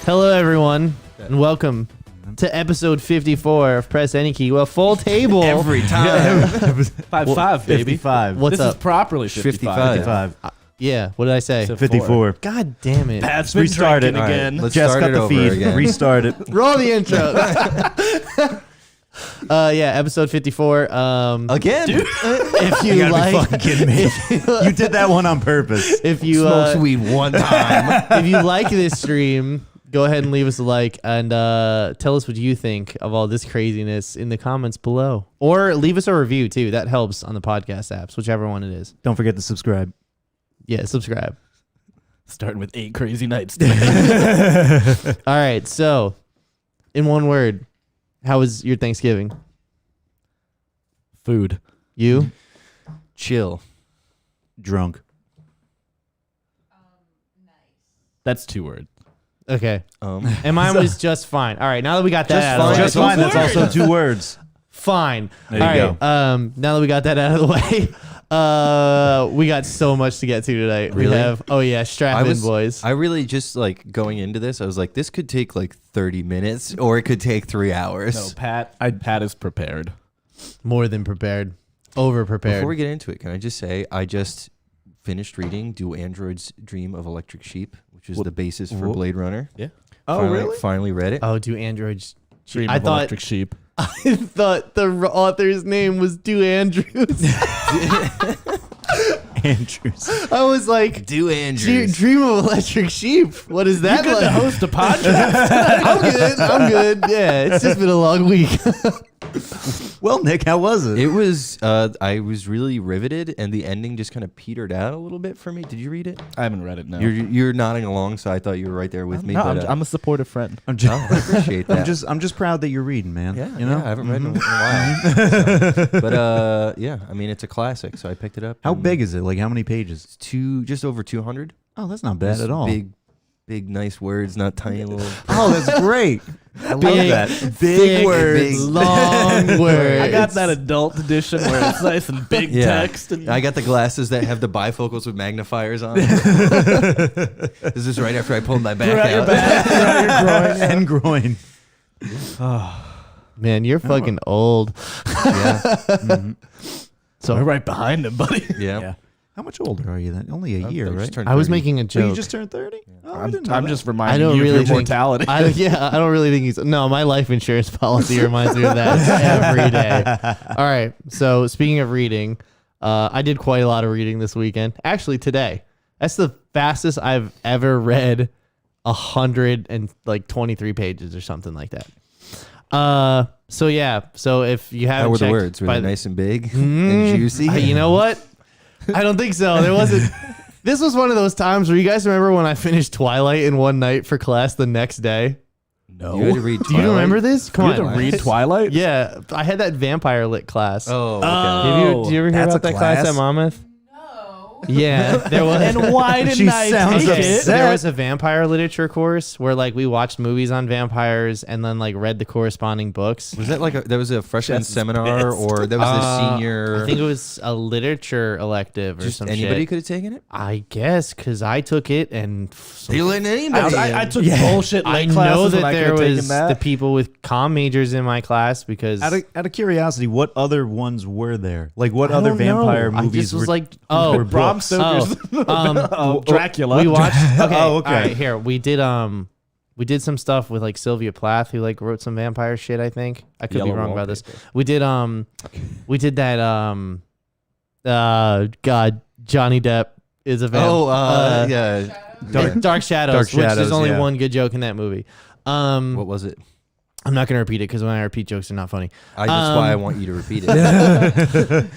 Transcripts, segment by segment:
Hello, everyone, and welcome to episode 54 of Press Any Key. Well, full table. Every time. 5-5, baby. 55. What's this up? is properly 55. 55. Yeah, what did I say? 54. God damn it. Pat's been Restart it. drinking again. Let's Jess start got it the over feed. again. Restart it. Roll the intro. Yeah, episode 54. Again? If you You gotta like, be fucking kidding me. You did that one on purpose. if you Smokes weed one time. if you like this stream, go ahead and leave us a like and tell us what you think of all this craziness in the comments below, or leave us a review too. That helps on the podcast apps, whichever one it is. Don't forget to subscribe. Yeah, subscribe. Starting with 8 crazy nights. All right, so in one word, how was your Thanksgiving? Food. You? Chill. Drunk. That's 2 words. Okay. And mine was just fine. All right, now that we got that Just out of the fine. way. Just fine. That's also 2 words. Fine. There you All right. go. Now that we got that out of the way, we got so much to get to tonight. We Really? have, strap in, boys. I really just like going into this. I was like, this could take like 30 minutes or it could take 3 hours. No, Pat is prepared. More than prepared. Over prepared. Before we get into it, can I just say I just finished reading Do Androids Dream of Electric Sheep, which is the basis for Blade Runner. Yeah. Finally read it. Oh, do androids? Dream I of thought electric sheep. I thought the author's name was Do Andrews. Andrews. I was like, Do Andrews. Dream of Electric Sheep. What is that Good like? to host a podcast. I'm good. Yeah, it's just been a long week. Well, Nick, how was it? It was, I was really riveted, and the ending just kind of petered out a little bit for me. Did you read it? I haven't read it, no. You're nodding along, so I thought you were right there with me. No, But, I'm a supportive friend. I'm just, I appreciate that. I'm just proud that you're reading, man. Yeah, you know. I haven't read it in a while. So, but yeah, I mean, it's a classic, so I picked it up. How and big is it? Like, how many pages? It's just over 200. Oh, that's not bad Just at all. Big, nice words, not tiny little. Oh, that's great. I love Big, that. thick, words. long words. I got that adult edition where it's nice and big text. And I got the glasses that have the bifocals with magnifiers on. This is right after I pulled my back throughout your out. back, throughout your groin. And groin. Man, you're fucking old. Yeah, So we're right behind him, buddy. yeah. How much older are you then? Only a year, I just right? turned I was 30. making a Oh, joke. you just turned 30? Oh, I didn't know I'm that. just I reminding don't you really of your think, mortality. I don't really think he's. No, my life insurance policy reminds me of that every day. All right. So speaking of reading, I did quite a lot of reading this weekend. Actually, today. That's the fastest I've ever read 123 pages or something like that. So yeah. So if you haven't How were the checked words? Were by they the- nice and big and juicy? You know what? I don't think so. There wasn't. This was one of those times where you guys remember when I finished Twilight in one night for class the next day. No. You had to read Do you Twilight? remember this? Come You had on. to read Twilight? Yeah, I had that vampire lit class. Oh, okay. Did you ever hear That's about a that class class? at Monmouth? No. Yeah, there was. And why didn't She I sounds take upset. it? There was a vampire literature course where like we watched movies on vampires and then like read the corresponding books. Was that like that was a freshman Jess is seminar, pissed. or that was the senior? I think it was a literature elective or just some anybody shit. could have taken it. I guess because I took it and They letting anybody. I took bullshit I late know classes that when I there could have taken was that. the people with comm majors in my class because Out of curiosity, what other ones were there? Like, what I other don't know. vampire I movies just was were? like, oh, were Bram books? Stoker's Dracula. We watched. Okay, Oh, okay. All right, here we did. We did some stuff with like Sylvia Plath, who like wrote some vampire shit. I think I could be Yellow wrong about this. Wallpaper. We did that. God, Johnny Depp is a vampire. yeah. Dark Shadows, Dark which there's Shadows, only yeah. one good joke in that movie. What was it? I'm not gonna repeat it because when I repeat jokes, they're not funny. That's why I want you to repeat it.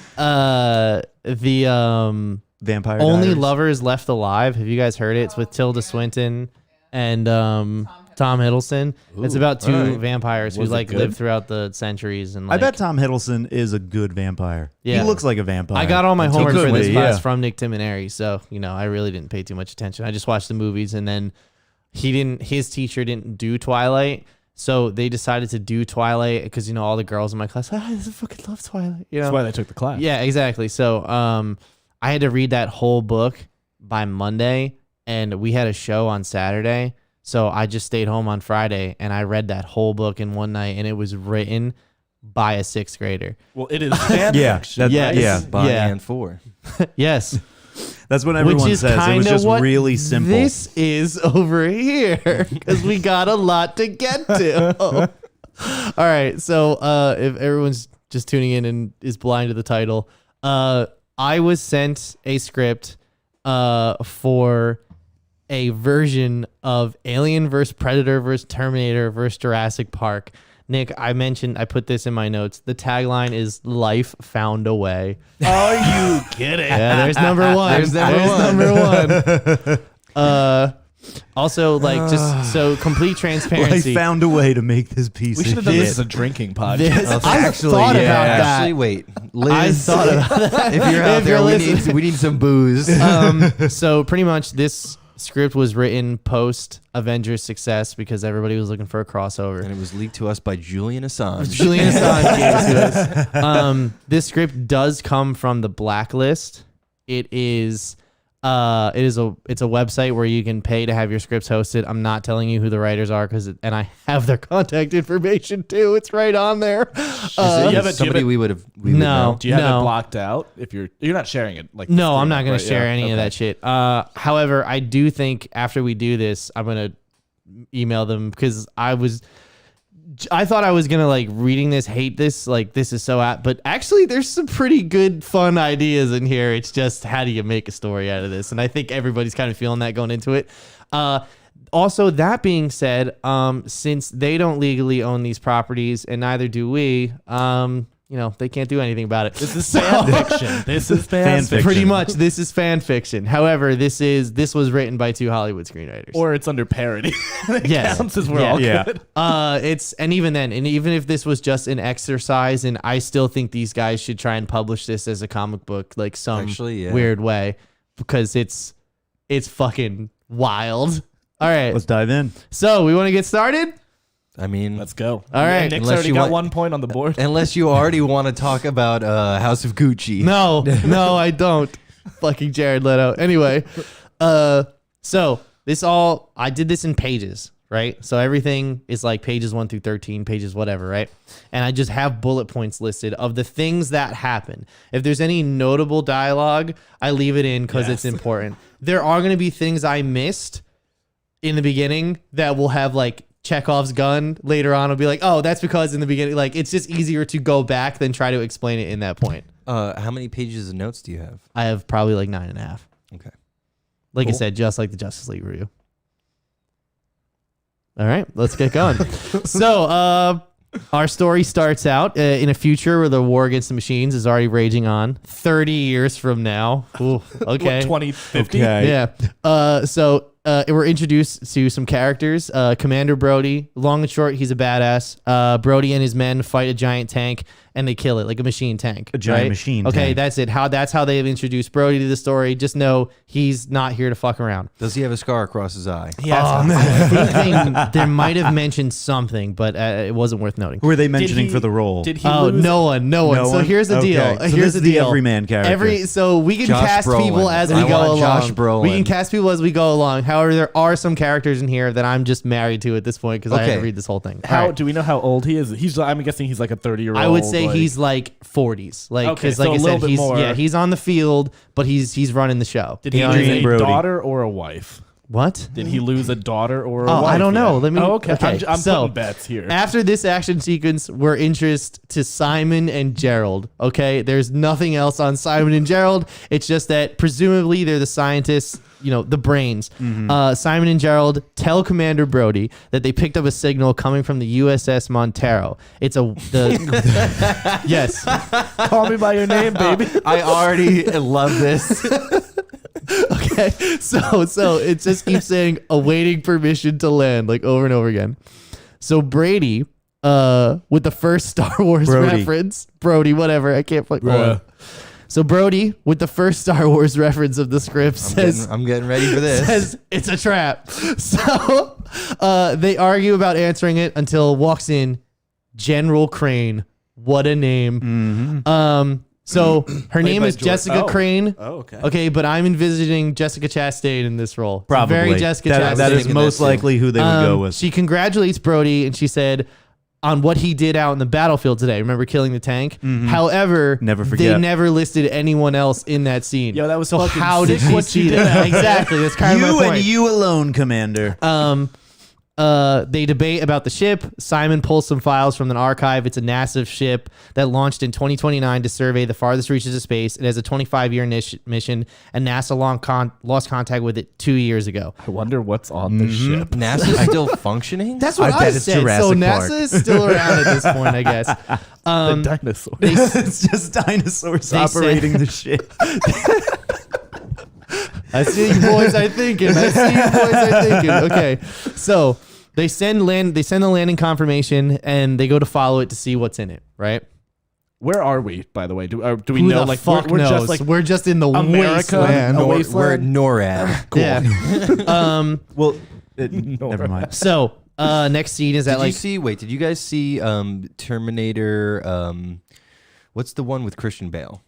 The Vampire Only Diaries? Lovers Left Alive. Have you guys heard it? It's with Tilda Swinton and Tom Hiddleston. It's about two alright. vampires who Was it like good? lived throughout the centuries. And I like, bet Tom Hiddleston is a good vampire. Yeah. He looks like a vampire. I got all my homework could for this be, class yeah. from Nick Timoneri, so I really didn't pay too much attention. I just watched the movies, and then his teacher didn't do Twilight, so they decided to do Twilight because all the girls in my class, I fucking love Twilight. That's why they took the class. Yeah, exactly. So I had to read that whole book by Monday, and we had a show on Saturday. So I just stayed home on Friday and I read that whole book in one night, and it was written by a 6th grader. Well, it is fan Yeah, fiction. Yes. right? Yeah. By Yeah. and for. Yes. That's what Which everyone is says. It was kinda just what really simple. This is over here because we got a lot to get to. All right. So if everyone's just tuning in and is blind to the title, I was sent a script for a version of Alien vs. Predator vs. Terminator vs. Jurassic Park. Nick, I put this in my notes. The tagline is "Life Found a Way." Are you kidding? Yeah, there's number one. There's number number one. Also, like, just so complete I transparency. found a way to make this piece We should of have done shit. this as a drinking podcast. This, I thought about that. Actually, wait. Liz, I thought about that. if you're out If there, you're we listening. need some booze. So pretty much this script was written post Avengers success because everybody was looking for a crossover. And it was leaked to us by Julian Assange. Julian Assange gave it to us. This script does come from the Blacklist. It's a website where you can pay to have your scripts hosted. I'm not telling you who the writers are and I have their contact information too. It's right on there. you have it- Somebody we would No. know. Do you have No. it blocked out? If you're not sharing it, like No, the I'm not screen, going right? to share Yeah, any of okay. that shit. However, I do think after we do this, I'm going to email them because I thought I was going to like reading this, hate this, like this is so apt, but actually there's some pretty good fun ideas in here. It's just how do you make a story out of this? And I think everybody's kind of feeling that going into it. Also, that being said, since they don't legally own these properties and neither do we, they can't do anything about it. This is fan fiction. This is fan fiction. Pretty much, this is fan fiction. However, this was written by 2 Hollywood screenwriters. Or it's under parody. It Yes. counts as we're Yeah. all Yeah. good. And even if this was just an exercise, and I still think these guys should try and publish this as a comic book, like some Actually, yeah. weird way, because it's fucking wild. All right, Let's dive in. so we want to get started. I mean, Let's go. All right. Nick's Unless already you got want- 1 point on the board. unless you already want to talk about House of Gucci. No, I don't. Fucking Jared Leto. Anyway, so I did this in pages, right? So everything is like pages 1 through 13, pages whatever, right? And I just have bullet points listed of the things that happen. If there's any notable dialogue, I leave it in because it's important. There are going to be things I missed in the beginning that will have like Chekhov's gun later on. I'll be like, oh, that's because in the beginning, like it's just easier to go back than try to explain it in that point. How many pages of notes do you have? I have probably like 9.5. Okay. Like I Cool. said, just like the Justice League review. All right, let's get going. So, our story starts out in a future where the war against the machines is already raging on. 30 years from now. Ooh, okay. What, 2050? Okay. Yeah. So we're introduced to some characters. Commander Brody. Long and short, he's a badass. Brody and his men fight a giant tank, and they kill it like a machine tank. A giant right? machine Okay, tank. that's it. That's how they've introduced Brody to the story. Just know he's not here to fuck around. Does he have a scar across his eye? I think there might have mentioned something, but it wasn't worth noting. Who are they mentioning he- for the role? Did he Oh, lose? no one. No So one? here's the Okay. deal. So Here's this the is the deal. everyman character. So we can Josh cast Brolin. people as we I go want along. Josh Brolin. We can cast people as we go along. However, there are some characters in here that I'm just married to at this point because I had to Okay. read this whole thing. How All right. do we know how old he is? I'm guessing he's like a 30-year-old. I would say he's like 40s, like Okay, because so like I a little said, bit more. he's on the field, but he's running the show. Did he You know what I lose mean? a Brody. daughter or a wife? What? Did he lose a daughter or a Oh, wife? I don't know. yet? Let me. Oh, okay. I'm so putting bets here. after this action sequence, we're introduced to Simon and Gerald. Okay, there's nothing else on Simon and Gerald. It's just that presumably they're the scientists, the brains. Simon and Gerald tell Commander Brody that they picked up a signal coming from the USS Montero. It's yes. Call me by your name, baby. I already love this. Okay, so it just keeps saying awaiting permission to land, like over and over again. So Brady, with the first Star Wars reference, Brody, whatever, I can't play. So Brody, with the first Star Wars reference of the script, I'm getting ready for this. says it's a trap. So they argue about answering it until walks in General Crane. What a name. So her name by is Jessica Oh. Crane. Oh, okay. Okay, but I'm envisioning Jessica Chastain in this role. It's Probably. very Jessica Chastain. That is thinking most that too. likely who they would go with. She congratulates Brody, and she said on what he did out in the battlefield today. Remember killing the tank? However, Never they forget. never listed anyone else in that scene. Yo, that was so fucking how did sick she what see you did. that? Exactly. That's kind of my You point. and you alone, Commander. They debate about the ship. Simon pulls some files from an archive. It's a NASA ship that launched in 2029 to survey the farthest reaches of space. It has a 25-year mission, and NASA lost contact with it 2 years ago. I wonder what's on the ship. NASA's still functioning? That's what I I, bet it's said. So Jurassic NASA Park. is still around at this point, I guess. The dinosaur. It's just dinosaurs they operating the ship. I see you boys are thinking. Okay, so they send the landing confirmation, and they go to follow it to see what's in it. Right? Where are we, by the way? Do we Who know? the Like fuck we're knows? just like we're just in the America? wasteland. No. We're wasteland? NORAD. Cool. Yeah. Well, never mind. So next scene is that Did you guys see Terminator? What's the one with Christian Bale?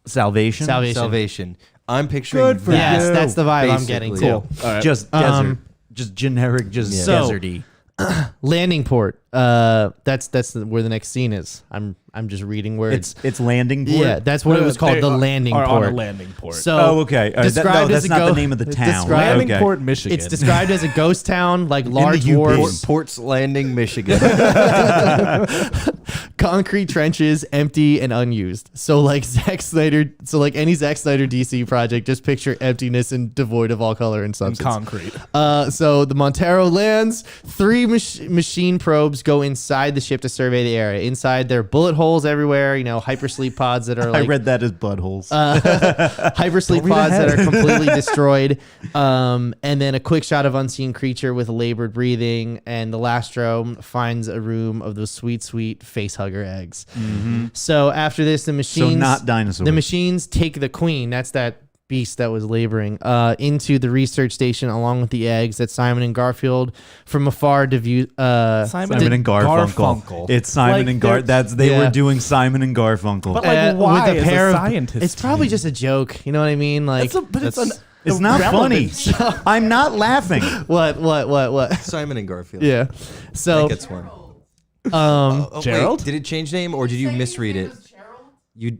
Salvation. Salvation. I'm picturing Good for yes, you. that's the vibe I'm getting basically. too. All right. Just desert. Just generic, just Yeah. So- deserty. Landing port. That's where the next scene is. I'm just reading where It's landing port. yeah, that's what it was called, They the landing are port. on a landing port. So Oh, okay. described that's as a not the go- name of the it's town. described- landing Okay. port, Michigan. It's described as a ghost town, like large UP. wharfs, Ports Landing, Michigan. concrete trenches, empty and unused. So like any Zack Snyder DC project, just picture emptiness and devoid of all color and in substance. concrete. So the Montero lands. 3 machine probes go inside the ship to survey the area. Inside, there are bullet holes everywhere. Hypersleep pods that are I like read that as buttholes. hypersleep pods that are completely destroyed. And then a quick shot of unseen creature with labored breathing. And the last room finds a room of those sweet, sweet face hugger eggs. So after this, the machines, not dinosaurs. The machines take the queen. That's that beast that was laboring into the research station along with the eggs that Simon and Garfield from afar view. Simon and Garfunkel. It's Simon Like, and Gar. They Yeah. were doing Simon and Garfunkel. But like, why with a is pair a of scientist? It's probably team? just a joke. You know what I mean? Like It's not funny. irrelevant. I'm not laughing. what? Simon and Garfield. Yeah. So That gets one. um, Gerald? Wait, did it change name or did you misread it?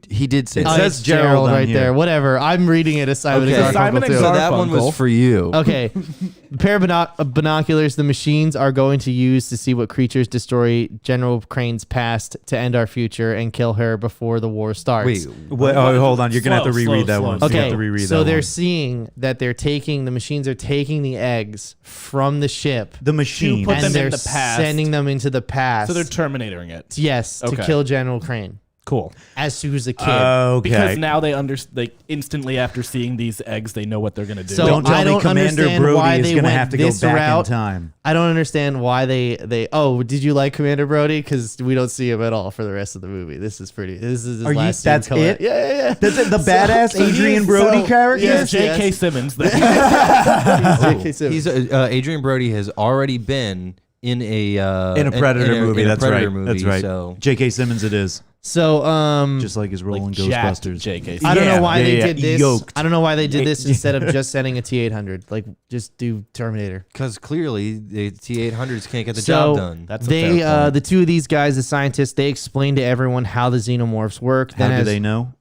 He did say It that. says it's Gerald on right here. there. Whatever. I'm reading it as Simon Okay. and Garfunkel Simon and too. So that one Garfunkel. was for you. Okay. A pair of binoculars the machines are going to use to see what creatures destroy General Crane's past to end our future and kill her before the war starts. Wait, Hold on. You're gonna have to Slow, reread that slow, one. slow. You have Okay, to reread so that they're one. seeing that the machines are taking the eggs from the ship The machine. put and them in they're the past. sending them into the past. So they're terminating it. yes, to Okay. kill General Crane Cool. as soon as a kid. Okay. Because now they instantly after seeing these eggs, they know what they're gonna do. So don't tell I me don't Commander understand why Brody is they gonna went have to go this back route. in time. I don't understand why they. Oh, did you like Commander Brody? Because we don't see him at all for the rest of the movie. This is pretty. This is his Are you? last scene That's coming it. out. Yeah. That's it. The badass Adrian Brody character. Yes, J.K. yes. Simmons. J.K. Simmons. he's Adrian Brody has already been in a Predator movie. in a That's Predator right. movie, That's right. So J.K. Simmons. It is So just like his role in jacked Ghostbusters. J.K. I don't Yeah, know why yeah, they yeah. did this. Yoked. I don't know why they did this instead of just sending a T-800. Like, just do Terminator. because clearly the T-800s can't get the So job done. That's a they, fair point. the two of these guys, the scientists, they explain to everyone how the xenomorphs work. How do they know?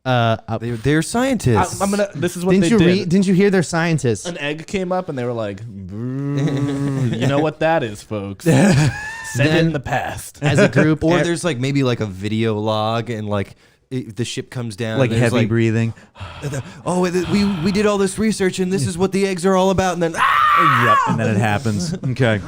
They're scientists. I'm gonna. This is what Didn't they you did. read? Didn't you hear they're scientists? An egg came up and they were like, you know what that is, folks. Send it in the past. As a group, Or there's like maybe like a video log and like the ship comes down. Like and there's, heavy breathing. Oh, we did all this research and this is what the eggs are all about. And then Yep. And then it happens. Okay.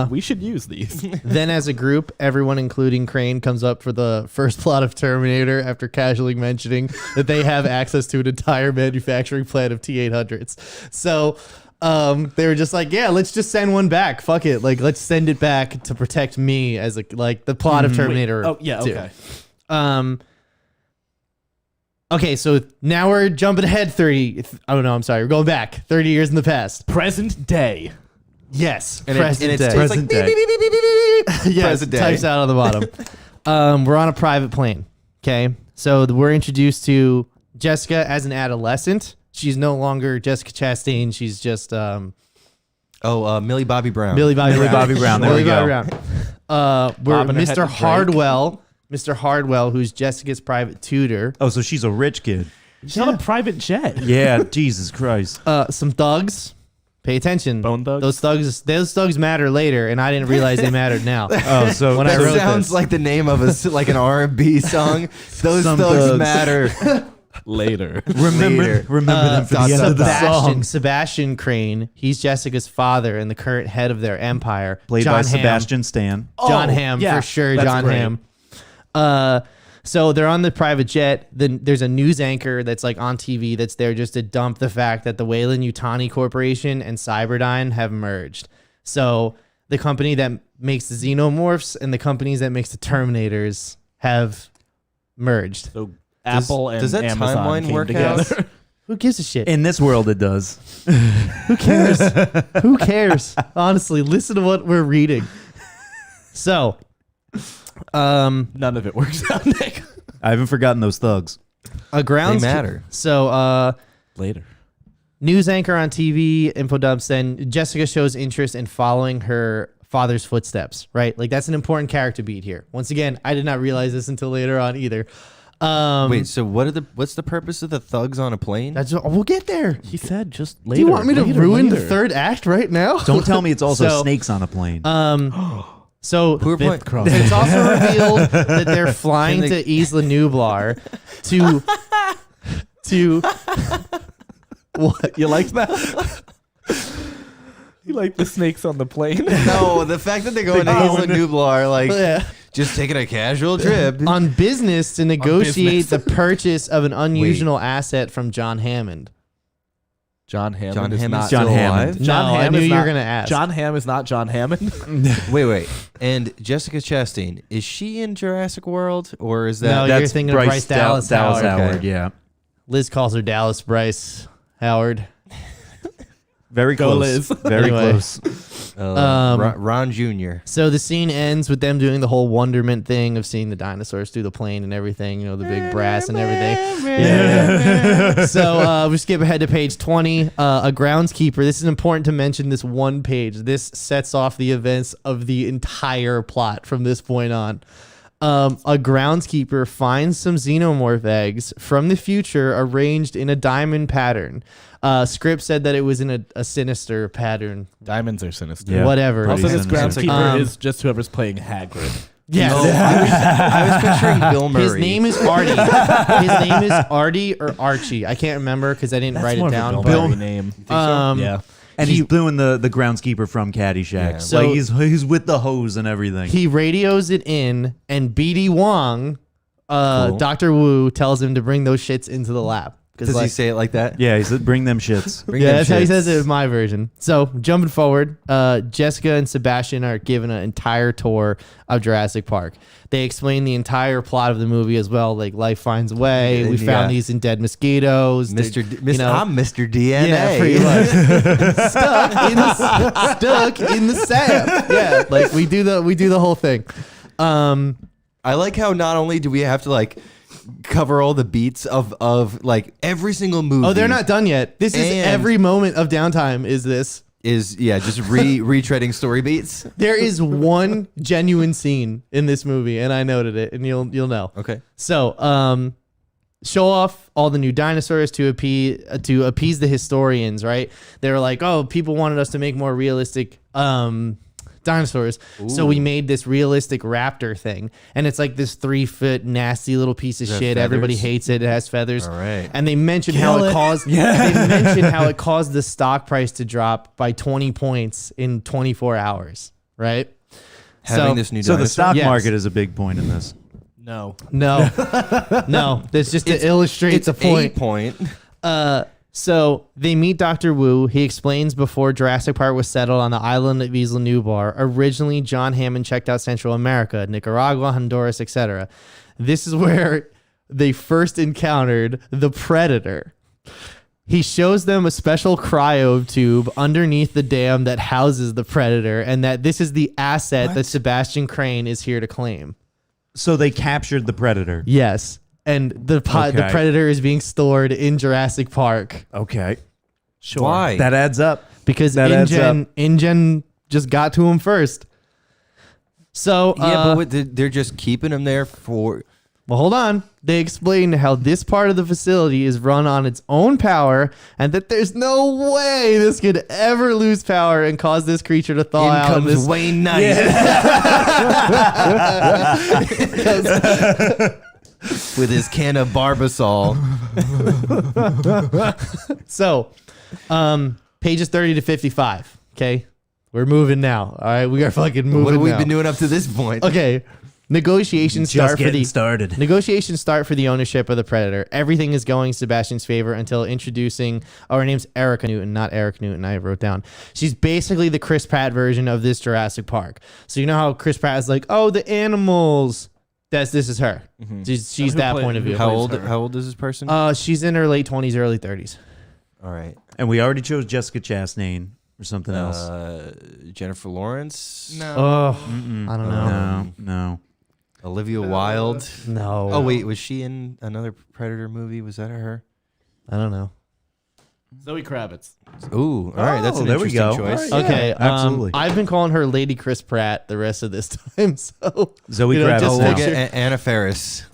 We should use these. Then as a group, everyone, including Crane, comes up for the first plot of Terminator after casually mentioning that they have access to an entire manufacturing plant of T-800s. So they were just like, yeah, let's just send one back. Fuck it. Like, let's send it back to protect me as like the plot of Terminator. Oh yeah. 2. Okay. Okay, so now we're jumping ahead 30. Oh no, I'm sorry. We're going back 30 years in the past. Present day. Yes, and present it's day. like Present beep, day. beep, beep, beep, beep, beep, beep. Yes, present day. types out on the bottom. We're on a private plane. Okay, So we're introduced to Jessica as an adolescent. She's no longer Jessica Chastain. She's just Millie Bobby Brown. Millie Bobby Brown. There we go. We're Bobbing her head to Mr. Drake. Hardwell. Mr. Hardwell, who's Jessica's private tutor. Oh, so she's a rich kid. She's on a private jet. Yeah, Jesus Christ. Some thugs. Pay attention. Bone thugs? Those thugs matter later, and I didn't realize they mattered now. Oh, so When I That wrote sounds this. like the name of like an R&B song. Those Some thugs thugs. matter. Later. remember them for the end of the song. Sebastian Crane. He's Jessica's father and the current head of their empire. Played John by Hamm. Sebastian Stan. John Oh, Hamm yeah, for sure. that's John great. Hamm. So they're on the private jet. Then there's a news anchor that's like on TV that's there just to dump the fact that the Weyland-Yutani Corporation and Cyberdyne have merged. So the company that makes the Xenomorphs and the companies that makes the Terminators have merged. So Apple and does that Amazon timeline came work together. out? Who gives a shit? In this world, it does. Who cares? Who cares? Honestly, listen to what we're reading. So, None of it works out, Nick. I haven't forgotten those thugs. a grounds They matter. So, Later. news anchor on TV, info dumps. Then Jessica shows interest in following her father's footsteps. Right, like that's an important character beat here. Once again, I did not realize this until later on either. Wait, so what's the purpose of the thugs on a plane? We'll get there. He said just Do later. you want me to later, ruin the later. third act right now? Don't tell me it's also So- snakes on a plane. So Who are playing? Fifth cross. it's also revealed that they're flying Can they- to Isla Nublar to what? You like that? You like the snakes on the plane? No, the fact that they're going to Isla Nublar, like Yeah. just taking a casual trip. On business to negotiate business. the purchase of an unusual asset from John Hammond. John Hammond John is Hammond's not still John Hammond. alive? John No, I Hamm knew is you were not- gonna ask. John Hamm is not John Hammond. Wait. And Jessica Chastain, is she in Jurassic World or is No, that? you're thinking of Bryce Dallas Howard. Okay. Yeah. Liz calls her Dallas Bryce Howard. Very Go close. Liz. Very Anyway. close. Ron Jr. So the scene ends with them doing the whole wonderment thing of seeing the dinosaurs through the plane and everything, the big brass and everything. Yeah. So we skip ahead to page 20. A groundskeeper. This is important to mention this one page. This sets off the events of the entire plot from this point on. A groundskeeper finds some xenomorph eggs from the future arranged in a diamond pattern. Script said that it was in a sinister pattern. Diamonds are sinister. Yeah. Whatever. Pretty Also, this sinister. groundskeeper is just whoever's playing Hagrid. Yes. I was picturing Bill Murray. His name is Artie. His name is Artie or Archie. I can't remember because I didn't That's write more it of a down. Bill but- Murray name. Yeah. And he's doing the groundskeeper from Caddyshack. Yeah. So- Like he's with the hose and everything. He radios it in, and BD Wong, Cool. Dr. Wu, tells him to bring those shits into the lab. Does he say it like that? Yeah, he said, "Bring them shits." Bring Yeah, them that's how he shits. says it in my version. So jumping forward, Jessica and Sebastian are given an entire tour of Jurassic Park. They explain the entire plot of the movie as well. Like life finds a way. We Yeah. found these in dead mosquitoes. I'm Mr. DNA. Yeah, pretty much. stuck in the sap. Yeah, like we do the whole thing. I like how not only do we have to like cover all the beats of like every single movie. Oh, they're not done yet. This is And- every moment of downtime. Is this? Is just retreading story beats. There is one genuine scene in this movie, and I noted it, and you'll know. Okay. So, show off all the new dinosaurs to appease the historians, right? They were like, "Oh, people wanted us to make more realistic dinosaurs, so we made this realistic raptor thing, and it's like this 3-foot nasty little piece of Does it shit. have Everybody feathers? hates it. It has feathers. All right. And they mentioned how it caused. They mentioned how it caused the stock price to drop by 20 points in 24 hours. Right. Having this new So the dinosaur? stock Yes. market is a big point in this. No. No, no. That's just to illustrate It's the point. a point. So they meet Dr. Wu. He explains before Jurassic Park was settled on the island of Isla Nublar. Originally, John Hammond checked out Central America, Nicaragua, Honduras, etc. This is where they first encountered the Predator. He shows them a special cryo tube underneath the dam that houses the Predator, and that this is the asset that Sebastian Crane is here to claim. So they captured the predator. Yes. and the predator is being stored in Jurassic Park Okay. Sure. Why? That adds up. because That adds up. InGen just got to him first. So yeah, but they're just keeping them there for. well, hold on. They explain how this part of the facility is run on its own power and that there's no way this could ever lose power and cause this creature to thaw In out. comes This Wayne Knight with his can of Barbasol. So, pages 30 to 55. Okay. We're moving now. All right. We are fucking moving What have we now. been doing up to this point? Okay. Negotiations Just start for getting the started. Negotiations start for the ownership of the Predator. Everything is going Sebastian's favor until introducing. Oh, her name's Erica Newton, not Eric Newton. I wrote down. She's basically the Chris Pratt version of this Jurassic Park. So you know how Chris Pratt is like, oh, the animals. This is her. She's that point of view. How old is this person? She's in her late 20s, early 30s. All right. And we already chose Jessica Chastain or something else. Jennifer Lawrence? No. Oh, I don't know. No. Olivia Wilde? No. Oh, wait. Was she in another Predator movie? Was that her? I don't know. Zoe Kravitz. Ooh. All right. That's an there we interesting go. choice. All right. Okay, absolutely. I've been calling her Lady Chris Pratt the rest of this time. So Zoe you know, Kravitz. just Oh, we'll make get sure- Anna Faris.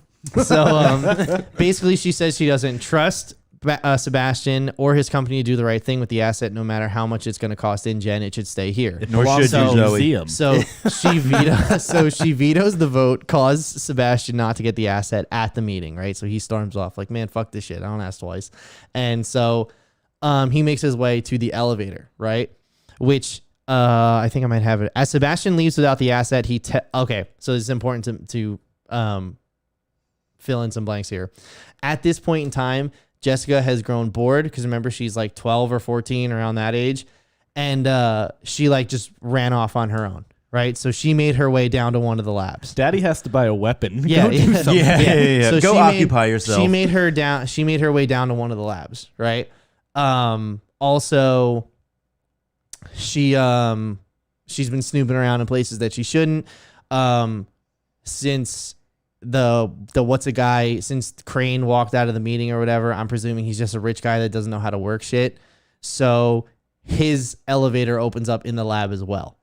So basically, she says she doesn't trust Sebastian or his company to do the right thing with the asset, no matter how much it's going to cost InGen. It should stay here. It Nor belongs should to you, the Zoe. museum. So she vetoes the vote, cause Sebastian not to get the asset at the meeting, right? So he storms off like, man, fuck this shit. I don't ask twice. And so he makes his way to the elevator, right? Which I think I might have it. As Sebastian leaves without the asset, okay, so it's important to fill in some blanks here. At this point in time, Jessica has grown bored because remember she's like 12 or 14 around that age, and she like just ran off on her own, right? So she made her way down to one of the labs. Daddy has to buy a weapon. Yeah, Go do something. Yeah. So Go she occupy yourself. She made her way down to one of the labs, right? Also, she's been snooping around in places that she shouldn't. Since since Crane walked out of the meeting or whatever, I'm presuming he's just a rich guy that doesn't know how to work shit. So his elevator opens up in the lab as well.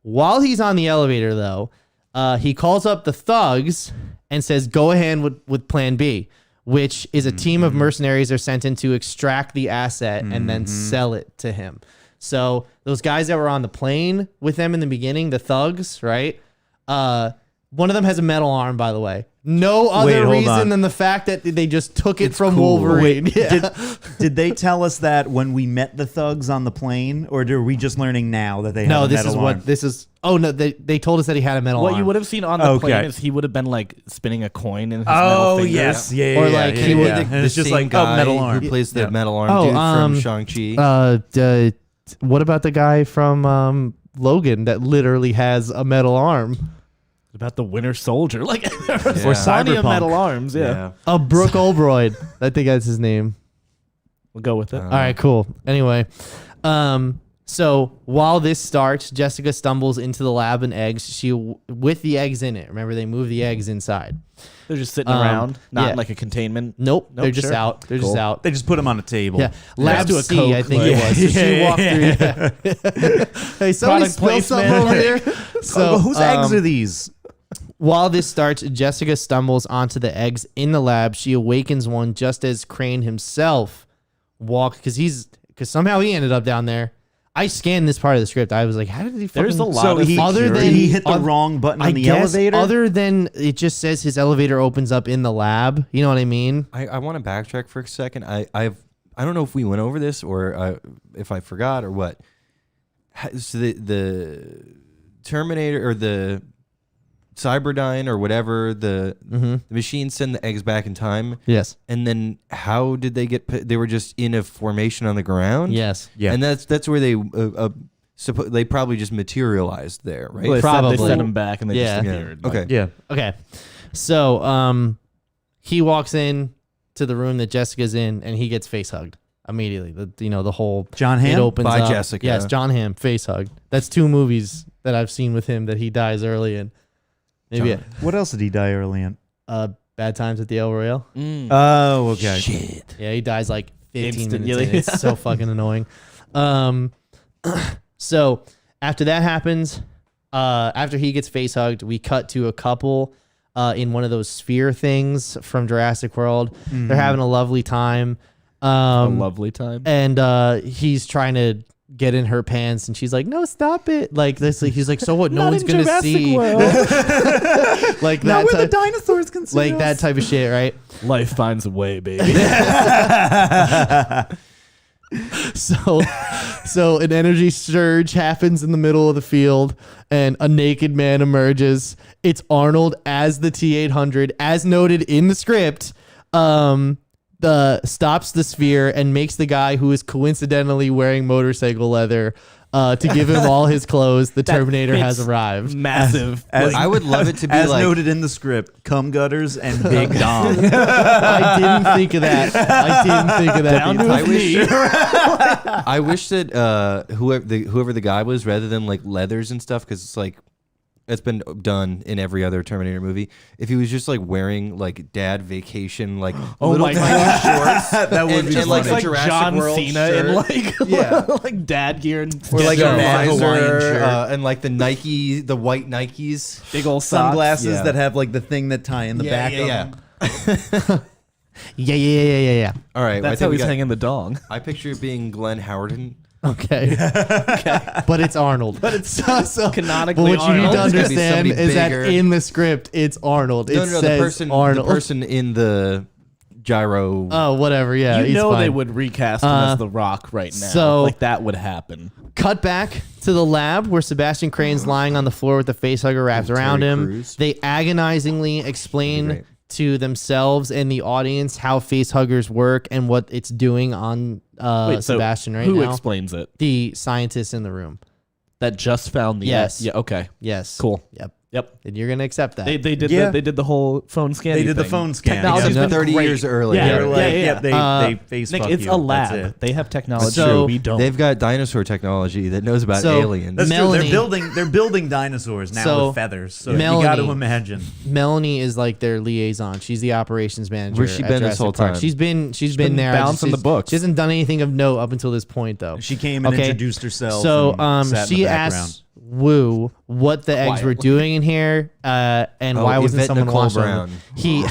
While he's on the elevator, though, he calls up the thugs and says, go ahead with plan B, which is a team of mercenaries are sent in to extract the asset and then sell it to him. So those guys that were on the plane with them in the beginning, the thugs, right? One of them has a metal arm, by the way. No other hold reason on. than the fact that they just took it from cool. Wolverine. Wait, Yeah. did they tell us that when we met the thugs on the plane, or are we just learning now that they have No, a this metal is arm? what this is. Oh no, they told us that he had a metal What arm. you would have seen on the Okay. plane is he would have been like spinning a coin in his metal Oh fingers. yes, yeah, Or yeah, like yeah, he yeah, would- yeah. And it's just same like guy metal arm. who plays the Yeah. metal arm Oh, dude from Shang-Chi. What about the guy from Logan that literally has a metal arm? About the Winter Soldier, like Or plenty of Cyberpunk. metal arms. Yeah, Brooke Oldroyd. I think that's his name. we'll go with it. All right, cool. Anyway, so while this starts, Jessica stumbles into the lab and eggs. With the eggs in it. Remember, they move the eggs inside. They're just sitting around, not yeah. in like a containment. Nope, Nope, they're just sure. out. They're just Cool. out. They just put them on a table. Yeah, Lab do a C, I Coke, think like- it was. So she walked through. Yeah. Hey, somebody Product spill something placement. over here. So Oh, whose eggs are these? While this starts, Jessica stumbles onto the eggs in the lab. She awakens one just as Crane himself walked because somehow he ended up down there. I scanned this part of the script. I was like, how did he fucking... There's a lot So of he, other did than- he hit the oth- wrong button on I the guess elevator? other than it just says his elevator opens up in the lab. You know what I mean? I want to backtrack for a second. I don't know if we went over this or if I forgot or what. So the Terminator or the Cyberdyne or whatever, the machine send the eggs back in time. Yes. And then how did they get they were just in a formation on the ground? Yes. Yeah. And that's where they they probably just materialized there, right? Well, they Probably. sent them back and they Yeah. disappeared. Okay. Like, Yeah. Okay. So he walks in to the room that Jessica's in and he gets face hugged immediately. The whole John it Hamm? opens By up. Jessica. Yes, John Hamm, face hugged. That's 2 movies that I've seen with him that he dies early in. Maybe John. What else did he die early in? Bad Times at the El Royale. Oh, okay. Shit. Yeah, he dies like 15 minutes Instantly. in. It's so fucking annoying. So after that happens, after he gets face hugged, we cut to a couple in one of those sphere things from Jurassic World. They're having a lovely time. A lovely time. And he's trying to get in her pants, and she's like, "No, stop it!" Like this, he's like, "So what? No Not one's in gonna Jurassic see." World. Like Not that, where the dinosaurs can see like us. that type of shit, right? Life finds a way, baby. So an energy surge happens in the middle of the field, and a naked man emerges. It's Arnold as the T-800, as noted in the script. Stops the sphere and makes the guy who is coincidentally wearing motorcycle leather to give him all his clothes. The Terminator has fits arrived. Massive. As- I would love it to be As like noted in the script, cum gutters and big dong. I didn't think of that. Down to I his wish, knee. I wish that whoever the guy was, rather than like leathers and stuff, because it's like it's been done in every other Terminator movie. If he was just like wearing like dad vacation like little my tiny shorts, That would and, be and like funny. a Jurassic John World Cena shirt. in like Yeah. like dad gear and or like Yeah. a Mad Hawaiian visor shirt. and like the white Nikes. big old socks. Sunglasses Yeah. that have like the thing that tie in the back of them. Yeah. All right, That's how he's hanging the dong. I picture it being Glenn Howerton. Okay. But it's Arnold. But it's so Canonically But what you need to Arnold. It's gonna be understand somebody is that bigger. in the script it's Arnold. It No, says the Arnold. person in the gyro. Oh, whatever. Yeah, You he's know fine. they would recast him as The Rock right now. so- like that would happen. Cut back to the lab where Sebastian Crane's lying on the floor with the facehugger wrapped around Terry him. Crews. They agonizingly That'd explain be great. to themselves and the audience how facehuggers work and what it's doing on Wait, so Sebastian right who now. explains it? The scientist in the room. That just found the Yes. Yeah. Okay. Yes. Cool. Yep. Yep. And you're gonna accept that. They did Yeah. they did the whole phone scan. They did the phone scan. Technology's Yeah, been 30 great. years earlier. Yeah, They were like, yeah. they face Nick, fuck it's you. a That's lab. it. They have technology. So- we don't. They've got dinosaur technology that knows about So- aliens. That's Melanie- true. They're building dinosaurs now So, with feathers. So you Melanie- got to imagine. Melanie is like their liaison. She's the operations manager. Where's she at been this Jurassic whole Park. time? She's been been there. bouncing the books. She hasn't done anything of note up until this point, though. She came and introduced herself. So and sat in she the background. asked Wu what the eggs were Quietly. doing in here, and Oh, why wasn't Yvette someone Nicole washing Brown. them? He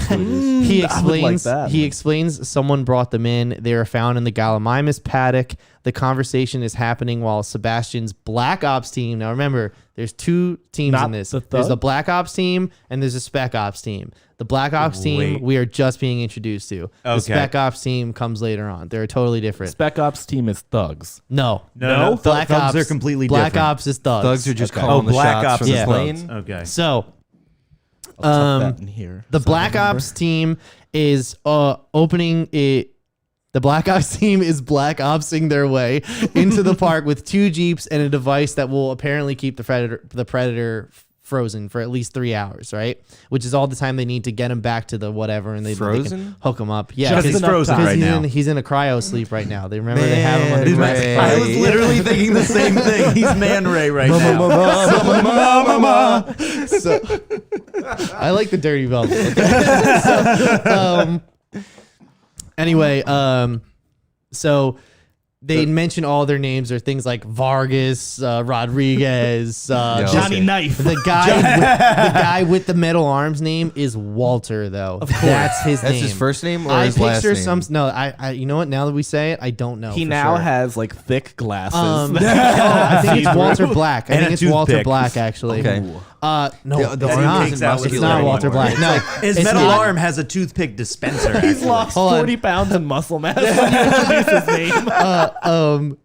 I would like that. he explains someone brought them in. They were found in the Gallimimus paddock. The conversation is happening while Sebastian's Black Ops team. Now remember, there's two teams Not in this. the There's a Thugs? Black Ops team and there's a Spec Ops team. The Black Ops team Wait. we are just being introduced to. The Okay. Spec Ops team comes later on. They're totally different. Spec Ops team is thugs. No. No, Black thugs Ops are completely Black different. Ops is thugs. Thugs are just Okay. calling the Black shots Ops from is the Yeah. plane. thugs. Okay. So I'll tuck that in here. the so I Black remember. Ops team is opening it. The Black Ops team is Black Opsing their way into the park with 2 Jeeps and a device that will apparently keep the Predator frozen for at least 3 hours, right? Which is all the time they need to get him back to the whatever, and they can Frozen? hook him up. Yeah, Just because enough frozen time. right now. he's in a cryo sleep right now. They remember they have him under Man, Jurassic Ray. Park. I was literally thinking the same thing. He's Man Ray right now. So, I like the dirty velvet. Anyway, so they mention all their names are things like Vargas, Rodriguez, Johnny Knife. the guy with the metal arms name is Walter, though. That's his That's name. his first name or I his last picture name? some. No, I. You know what? Now that we say it, I don't know. He for now sure. has like thick glasses. I think it's See-through. Walter Black. I And think a it's Walter toothpick. Black, actually. Okay. No, The it's arm not. takes out It's with not the Walter arm. Black. No, His it's metal not. arm has a toothpick dispenser. He's actually. lost Hold on. 40 pounds in muscle mass when you introduce his name.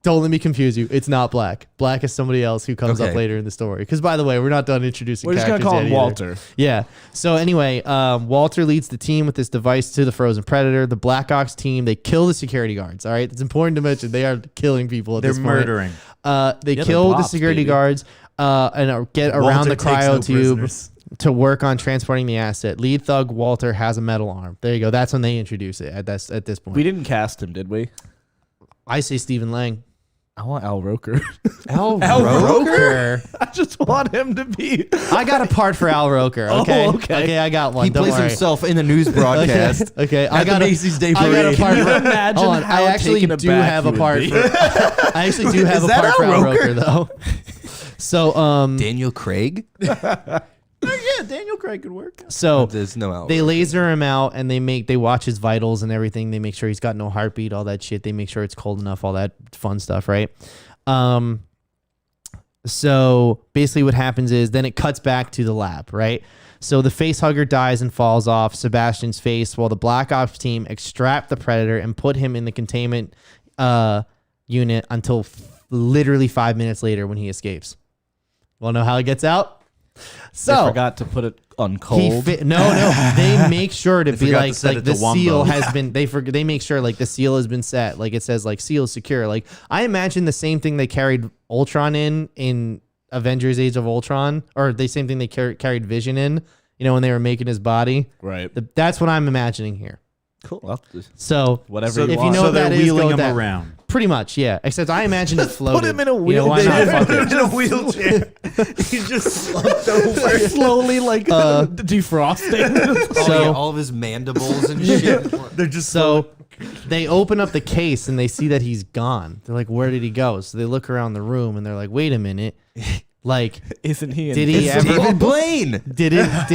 Don't let me confuse you. It's not Black. Black is somebody else who comes up Okay. later in the story. Because by the way, we're not done introducing. We're just gonna characters call him yet either. Walter. Yeah. So anyway, Walter leads the team with this device to the frozen predator. The Black Ops team, they kill the security guards. All right, it's important to mention they are killing people at They're this point. murdering. They they're kill the blobs, security baby. guards and get around Walter the takes no cryo tube prisoners. to work on transporting the asset. Lead thug Walter has a metal arm. There you go. That's when they introduce it at this point. We didn't cast him, did we? I say Stephen Lang. I want Al Roker. Al Roker? I just want him to be. I got a part for Al Roker. Okay. okay. I got one. He Don't plays worry. himself in the news broadcast. Okay. At the Macy's Day Parade. I got a part. Can you for, imagine hold on. how I actually taken do aback have you a would part be? for. I actually do have a that part for Al Al Roker? Roker though. So Daniel Craig? Yeah, Daniel Craig could work. so There's no Al they Roker. laser him out and they watch his vitals and everything. They make sure he's got no heartbeat, all that shit. They make sure it's cold enough, all that fun stuff, right? So basically what happens is then it cuts back to the lab, right? So the face hugger dies and falls off Sebastian's face while the Black Ops team extract the Predator and put him in the containment unit until literally 5 minutes later when he escapes. Want to know how he gets out? So I forgot to put it on cold. No. They make sure to be forgot to like set it the to Wumbo. seal has been. They make sure like the seal has been set. Like it says like seal secure. Like I imagine the same thing they carried Ultron in Avengers: Age of Ultron, or the same thing they carried Vision in. You know when they were making his body. Right. That's what I'm imagining here. Cool. Well, So whatever So you if you want. know so what they're that is, wheeling go him with that. around. Pretty much, yeah. Except I imagine it floated. him in a You know, why not? Fuck it. in a wheelchair. He's just slumped over. slowly like defrosting. So- all of his mandibles and shit. They're just So they open up the case and they see that he's gone. They're like, where did he go? So they look around the room and they're like, wait a minute. Like, Isn't he? In Did he It's ever- David Blaine. did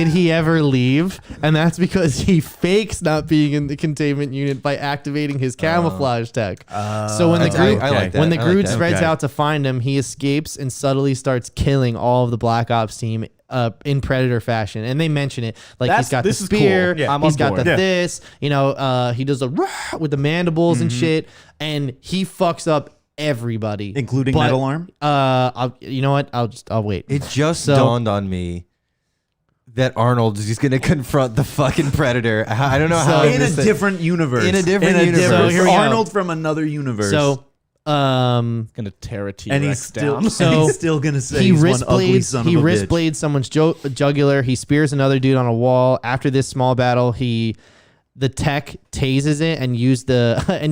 he ever leave? And that's because he fakes not being in the containment unit by activating his camouflage tech. So when the group I like that. when the I like group that. spreads Okay. out to find him, he escapes and subtly starts killing all of the Black Ops team in Predator fashion. And they mention it. Like he's got the this is cool. spear, Yeah, I'm he's on got the board. Yeah. this, he does a rah with the mandibles and shit, and he fucks up everybody. including But, Metal Arm. You know what? I'll wait. It just So- dawned on me that Arnold is just going to confront the fucking Predator. I don't know how. In a this- different universe. In a different universe. So here we go. Arnold from another universe. So gonna tear a T-Rex and he's still down. So he's still gonna say he he's wrist one ugly blades son he of a wrist bitch. blades someone's jugular. He spears another dude on a wall. After this small battle, the tech tases it and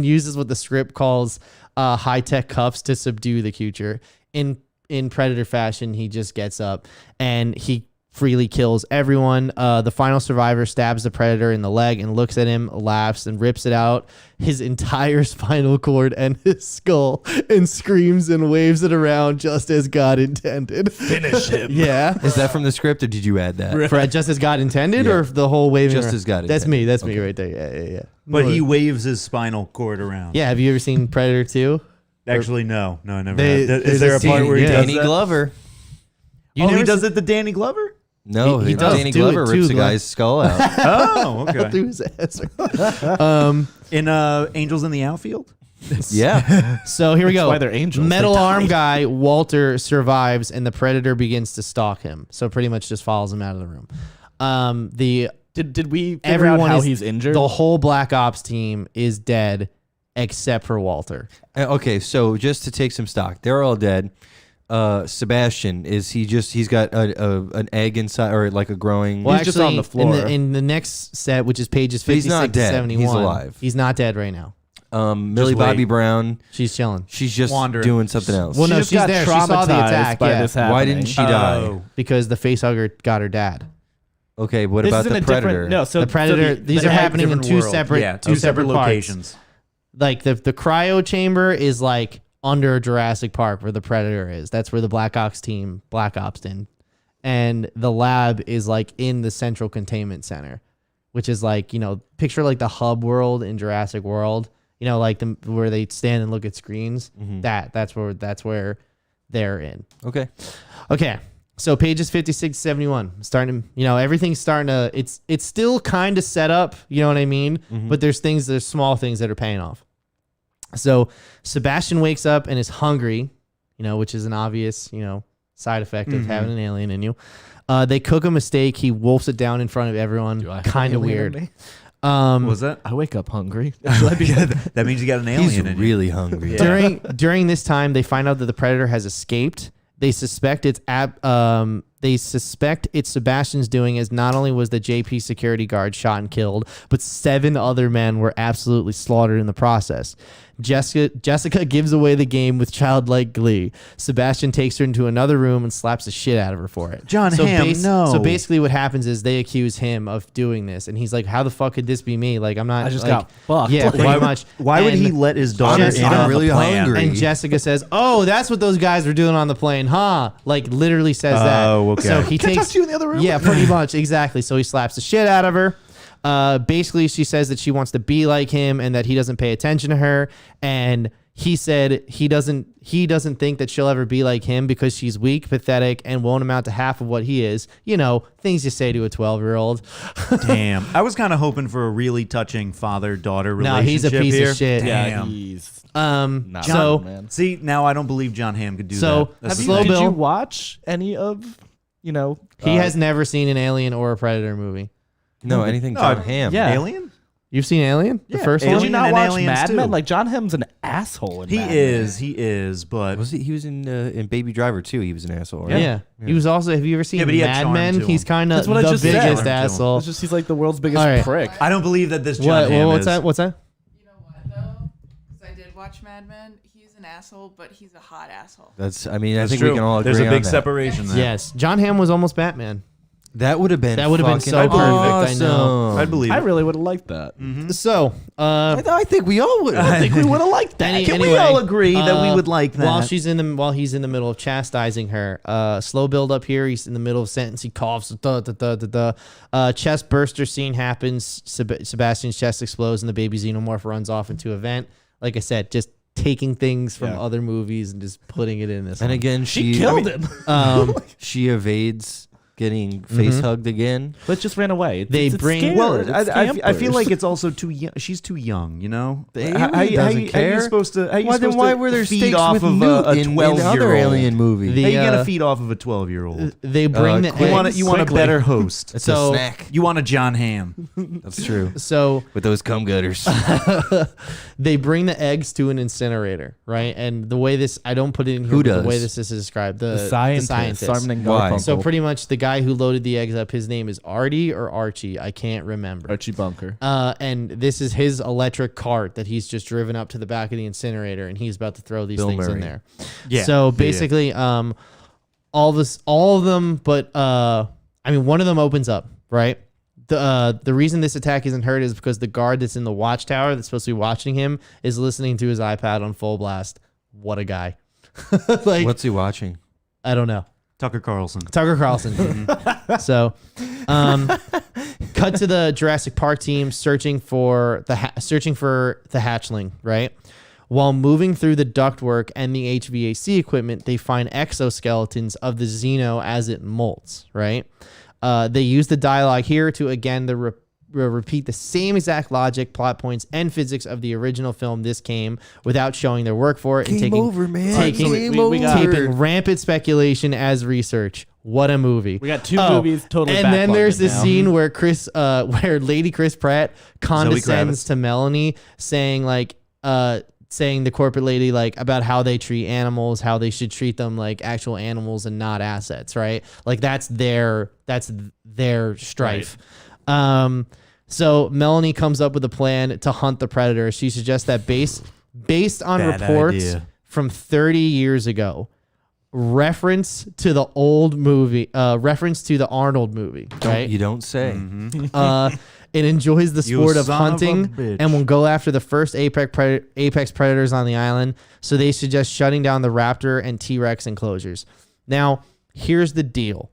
uses what the script calls high tech cuffs to subdue the creature. In Predator fashion, he just gets up and he freely kills everyone. The final survivor stabs the Predator in the leg and looks at him, laughs, and rips it out his entire spinal cord and his skull and screams and waves it around just as God intended. Finish him. Yeah. Is that from the script or did you add that? For just as God intended, Yeah. or the whole waving? Just around? as God That's intended. me. That's me Okay. right there. Yeah. But he waves his spinal cord around. Yeah. Have you ever seen Predator 2? Actually, no, I never. They- have. there's Is there a a part scene- where he yeah. does Danny that? Glover. You Oh, never he does it to Danny Glover. No, He does Danny do Glover it rips too, a guy's skull out. Oh, okay. through his ass. In Angels in the Outfield. Yeah. So here we go. why they're angels. Metal They arm die. guy Walter survives, and the Predator begins to stalk him. So pretty much just follows him out of the room. Did we figure Everyone out how is he's injured? The whole Black Ops team is dead except for Walter. Okay, so just to take some stock, they're all dead. Sebastian, he's got an egg inside or like a growing. Well, He's just on the floor. In the next set, which is pages But he's 56 not to dead. 71, He's alive. He's not dead right now. Millie Just Bobby wait. Brown, She's chilling she's just Wandering. doing something else. Well, no, just she's got there. She saw the traumatized attack, by yeah. this happening. Why didn't she die? Oh. because the facehugger got her dad. Okay, what This about is in the a different- Predator? No, so The Predator. so These the are egg- happening in different two world. separate, Yeah, two separate parts. locations. Like the cryo chamber is like under Jurassic Park where the Predator is. That's where the Black Ops in. And the lab is like in the central containment center, which is like, picture like the hub world in Jurassic World, like where they stand and look at screens. That's where they're in. Okay. Okay. So pages 56 to 71, starting, everything's starting to, it's still kind of set up, you know what I mean? But there's small things that are paying off. So Sebastian wakes up and is hungry, which is an obvious, side effect of having an alien in you. They cook a steak. He wolfs it down in front of everyone. Do I have Kind an of alien in weird. me? What was that? I wake up hungry. That means you got an alien He's in you. really hungry. Yeah. During this time, they find out that the Predator has escaped. They suspect it's They suspect it's Sebastian's doing, as not only was the JP security guard shot and killed, but 7 other men were absolutely slaughtered in the process. Jessica gives away the game with childlike glee. Sebastian takes her into another room and slaps the shit out of her for it. John Hamm, no. So basically what happens is they accuse him of doing this. And he's like, how the fuck could this be me? Like, I'm not. I just like, got fucked. Yeah, pretty much. Why would And he let his daughter in I'm on really the plan? hungry. And Jessica says, oh, that's what those guys were doing on the plane, huh? Like, literally says that. Oh, okay. So he Can I takes. talk to you in the other room? Yeah, pretty much. Exactly. So he slaps the shit out of her. Basically, she says that she wants to be like him and that he doesn't pay attention to her. And he said he doesn't think that she'll ever be like him because she's weak, pathetic, and won't amount to half of what he is. You know, things you say to a 12-year-old. Damn. I was kind of hoping for a really touching father-daughter No, relationship he's a piece here. of shit. Yeah, Damn. he's Not so so man. See, now I don't believe John Hamm could do So, that. That's Have the you, Slow thing. did Bill. you watch any of, he uh, has never seen an Alien or a Predator movie. No, anything No, John Hamm. yeah. Alien? You've seen Alien? The Yeah, first Did one? you Alien not and watch Aliens Mad too. Men? Like, John Hamm's an asshole in He Mad is, but Was he was in Baby Driver too. He was an asshole, right? Yeah. He was also, have you ever seen Yeah, but he had Mad charm Men? to He's him. kind of That's what I the just said. biggest Charm to him. asshole. It's just he's like the world's biggest All right. prick. I don't believe that this John What, Hamm what's is. that? What's that? You know what though? Because I did watch Mad Men. He's an asshole, but he's a hot asshole. That's. I mean, I That's think true. we can all agree There's a on big that. separation there. Yes. John Hamm was almost Batman. That would have been. That would have been fucking so perfect, I know. awesome. I'd believe I it. really would have liked that. So, I think we all would. I think we would have liked that. Can we anyway, all agree that we would like that? While he's in the middle of chastising her, slow build up here. He's in the middle of a sentence. He coughs. Chest burster scene happens. Sebastian's chest explodes, and the baby xenomorph runs off into a vent. Like I said, just taking things from Yeah. other movies and just putting it in this. And one. again, She she killed him, She evades getting face hugged again. but just ran away. They bring- scared. Well, It's I feel campers. like it's also too young. She's too young, you know. The alien doesn't How you care. supposed to? How you Why supposed then? Why to were there feed stakes off with of Newt a in other 12-year-old? alien movie? The- How you gonna uh, feed off of a 12-year-old? They bring the quick. eggs You want a quickly. better host. It's So- a snack. You want a John Hamm. That's true. So With those cum gutters. they bring the eggs to an incinerator, right? And the way this, I don't put it in here. Who but does? The way this is described, the scientist, scientist. Simon and Why? Garfunkel. So pretty much the guy who loaded the eggs up, his name is Artie or Archie. I can't remember. Archie Bunker. And this is his electric cart that he's just driven up to the back of the incinerator, and he's about to throw these Bill things in Murray. there. Yeah. So Yeah. basically, all of them, but I mean, one of them opens up, right? The reason this attack isn't heard is because the guard that's in the watchtower that's supposed to be watching him is listening to his iPad on full blast. What a guy! Like, What's he watching? I don't know. Tucker Carlson. Tucker Carlson. So, cut to the Jurassic Park team searching for the hatchling, right? While moving through the ductwork and the HVAC equipment, they find exoskeletons of the Xeno as it molts, right? They use the dialogue here to again repeat the same exact logic, plot points, and physics of the original film. This came without showing their work for it and Game taking over, man. taking we got- taking rampant speculation as research. What a movie! We got two movies totally. And then backlogged there's this now. scene where where Lady Chris Pratt condescends Kravitz. to Melanie, saying saying the corporate lady like about how they treat animals, how they should treat them like actual animals and not assets, right? Like that's their strife. So Melanie comes up with a plan to hunt the predator. She suggests that based on Bad reports idea. from 30 years ago, reference to the old movie, reference to the Arnold movie, right? You don't say. It enjoys the You sport of son of a hunting bitch. and will go after the first apex predators on the island. So they suggest shutting down the raptor and T-Rex enclosures. Now, here's the deal.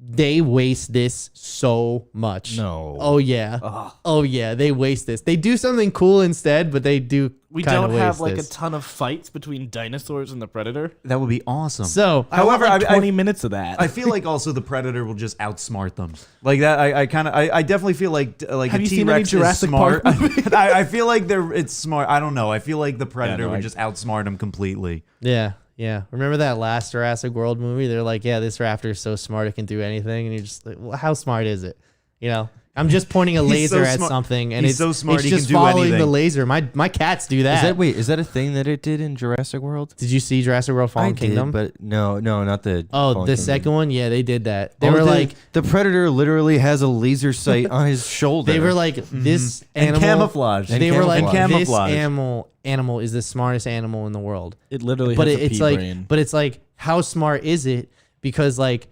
They waste this so much. No. Oh yeah. Oh yeah. They waste this. They do something cool instead, but they do. We kinda don't have waste like this. a ton of fights between dinosaurs and the predator. That would be awesome. So However, I want, like, I- 20 minutes of that. I feel like also the Predator will just outsmart them. Like that, I definitely feel like Have a you seen any T-Rex is Jurassic smart. Park I feel like it's smart. I don't know. I feel like the Predator no, would I- just outsmart them completely. yeah. Remember that last Jurassic World movie? They're like, yeah, this raptor is so smart it can do anything, and you're just like, well, how smart is it? You know, I'm just pointing a He's laser so at smart. something, and He's it's so smart, It's he just can do following the anything. laser. My cats do that. Is that a thing that it did in Jurassic World? Did you see Jurassic World: Fallen Kingdom? But no, not the. Oh, Fallen the Kingdom. second one, yeah, they did that. They Oh, were like, the Predator literally has a laser sight on his shoulder. they were like, this And animal. camouflage. And They were like, camouflage. this Camouflage. animal is the smartest animal in the world. It literally But has a it's pea like, brain. but it's like, how smart is it? Because like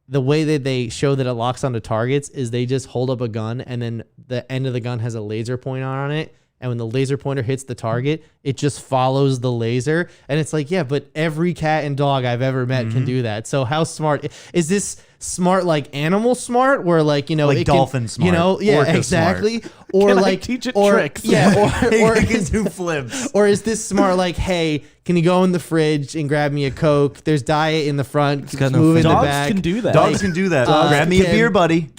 the way that they show that it locks onto targets is they just hold up a gun and then the end of the gun has a laser pointer on it. And when the laser pointer hits the target, it just follows the laser. And it's like, yeah, but every cat and dog I've ever met can do that. So how smart is this? Smart like animal smart, where like, you know, Like it dolphin can, smart, you know, yeah, orca exactly. Or Can I like teach it or, tricks? yeah, or He can do flips. or is this smart like, hey, can you go in the fridge and grab me a Coke? There's diet in the front. got no move in the Dogs back. can do that. Dogs can do that. Grab me a can- beer, buddy.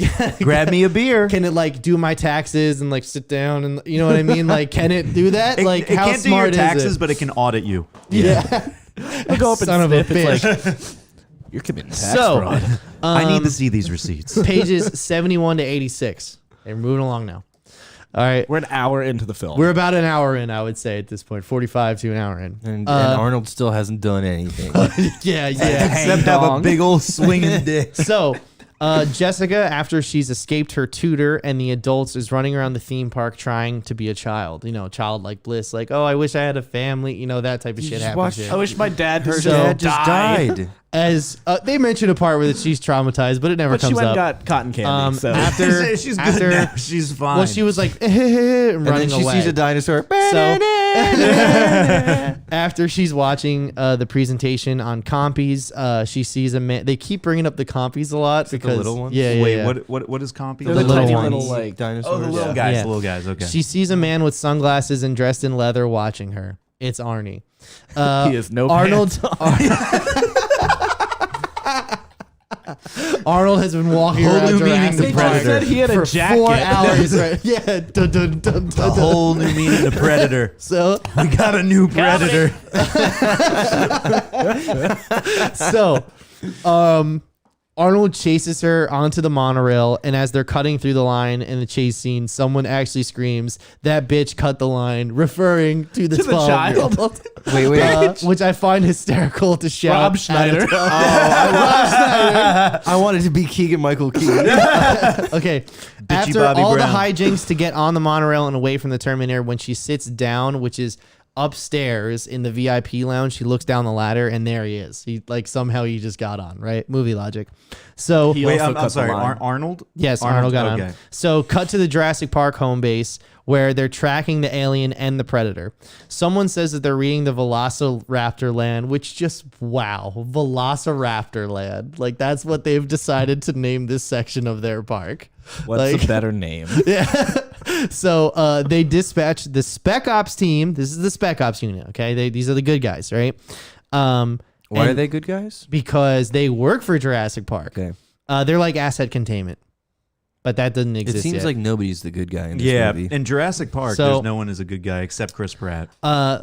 Grab me a beer. Can it like do my taxes and like sit down and you know what I mean? Like, can it do that? It, Like, it how can't do your smart taxes, is it? but it can audit you. Yeah. I'll go up Son and of a sniff. It's bitch. like, you're committing tax So, fraud. I need to see these receipts. pages 71 to 86. And we're moving along now. All right. We're an hour into the film. We're about an hour in, I would say, at this point. 45 to an hour in. and Arnold still hasn't done anything. Yeah. Except have a dong. big old swinging dick. So, Jessica, after she's escaped her tutor and the adults, is running around the theme park trying to be a child. You know, childlike bliss. Like, oh, I wish I had a family. You know, that type of shit just happens. watch- here. I wish my dad Her just dad just died. died. As they mention a part where she's traumatized, but it never But she comes went and up. got cotton candy. So After She's good after, now. She's fine. well, she was like and And running then she away. sees a dinosaur. So after she's watching the presentation on compies, she sees a man. They keep bringing up the compies a lot it the because little ones? Yeah, yeah. Wait, yeah. what is compy? they're the the little tiny ones. little like dinosaurs. Oh, the little Yeah. guys. Yeah. The little guys. Okay. She sees a man with sunglasses and dressed in leather watching her. It's Arnie. he has no Arnold. Arnold has been walking Whole around new meaning Jurassic to Park Predator. Said he had a for jacket. 4 hours. Right? Yeah. Dun, dun, dun, a dun, dun. whole new meaning to predator. So We got a new predator. So, Arnold chases her onto the monorail, and as they're cutting through the line in the chase scene, someone actually screams, "That bitch cut the line," referring to the To the 12-year-old. Wait. Which I find hysterical to shout. Rob at a Schneider. 12 I wanted to be Keegan Michael Key. Okay. After Bobby all Brown. the hijinks to get on the monorail and away from the Terminator, when she sits down, which is upstairs in the VIP lounge, she looks down the ladder and there he is. He like somehow he just got on, right? Movie logic. So He Wait, also I'm cut the sorry. line. Arnold? yes, Arnold got okay. on. So cut to the Jurassic Park home base where they're tracking the alien and the predator. Someone says that they're reading the Velociraptor Land, which just wow, Velociraptor Land. Like that's what they've decided to name this section of their park. What's Like- a better name? So they dispatch the Spec Ops team. This is the Spec Ops unit. Okay, these are the good guys, right? Why are and they good guys? Because they work for Jurassic Park. Okay. They're like asset containment, but that doesn't It exist seems yet. like nobody's the good guy in this Yeah, movie. in Jurassic Park, So- there's no one is a good guy except Chris Pratt.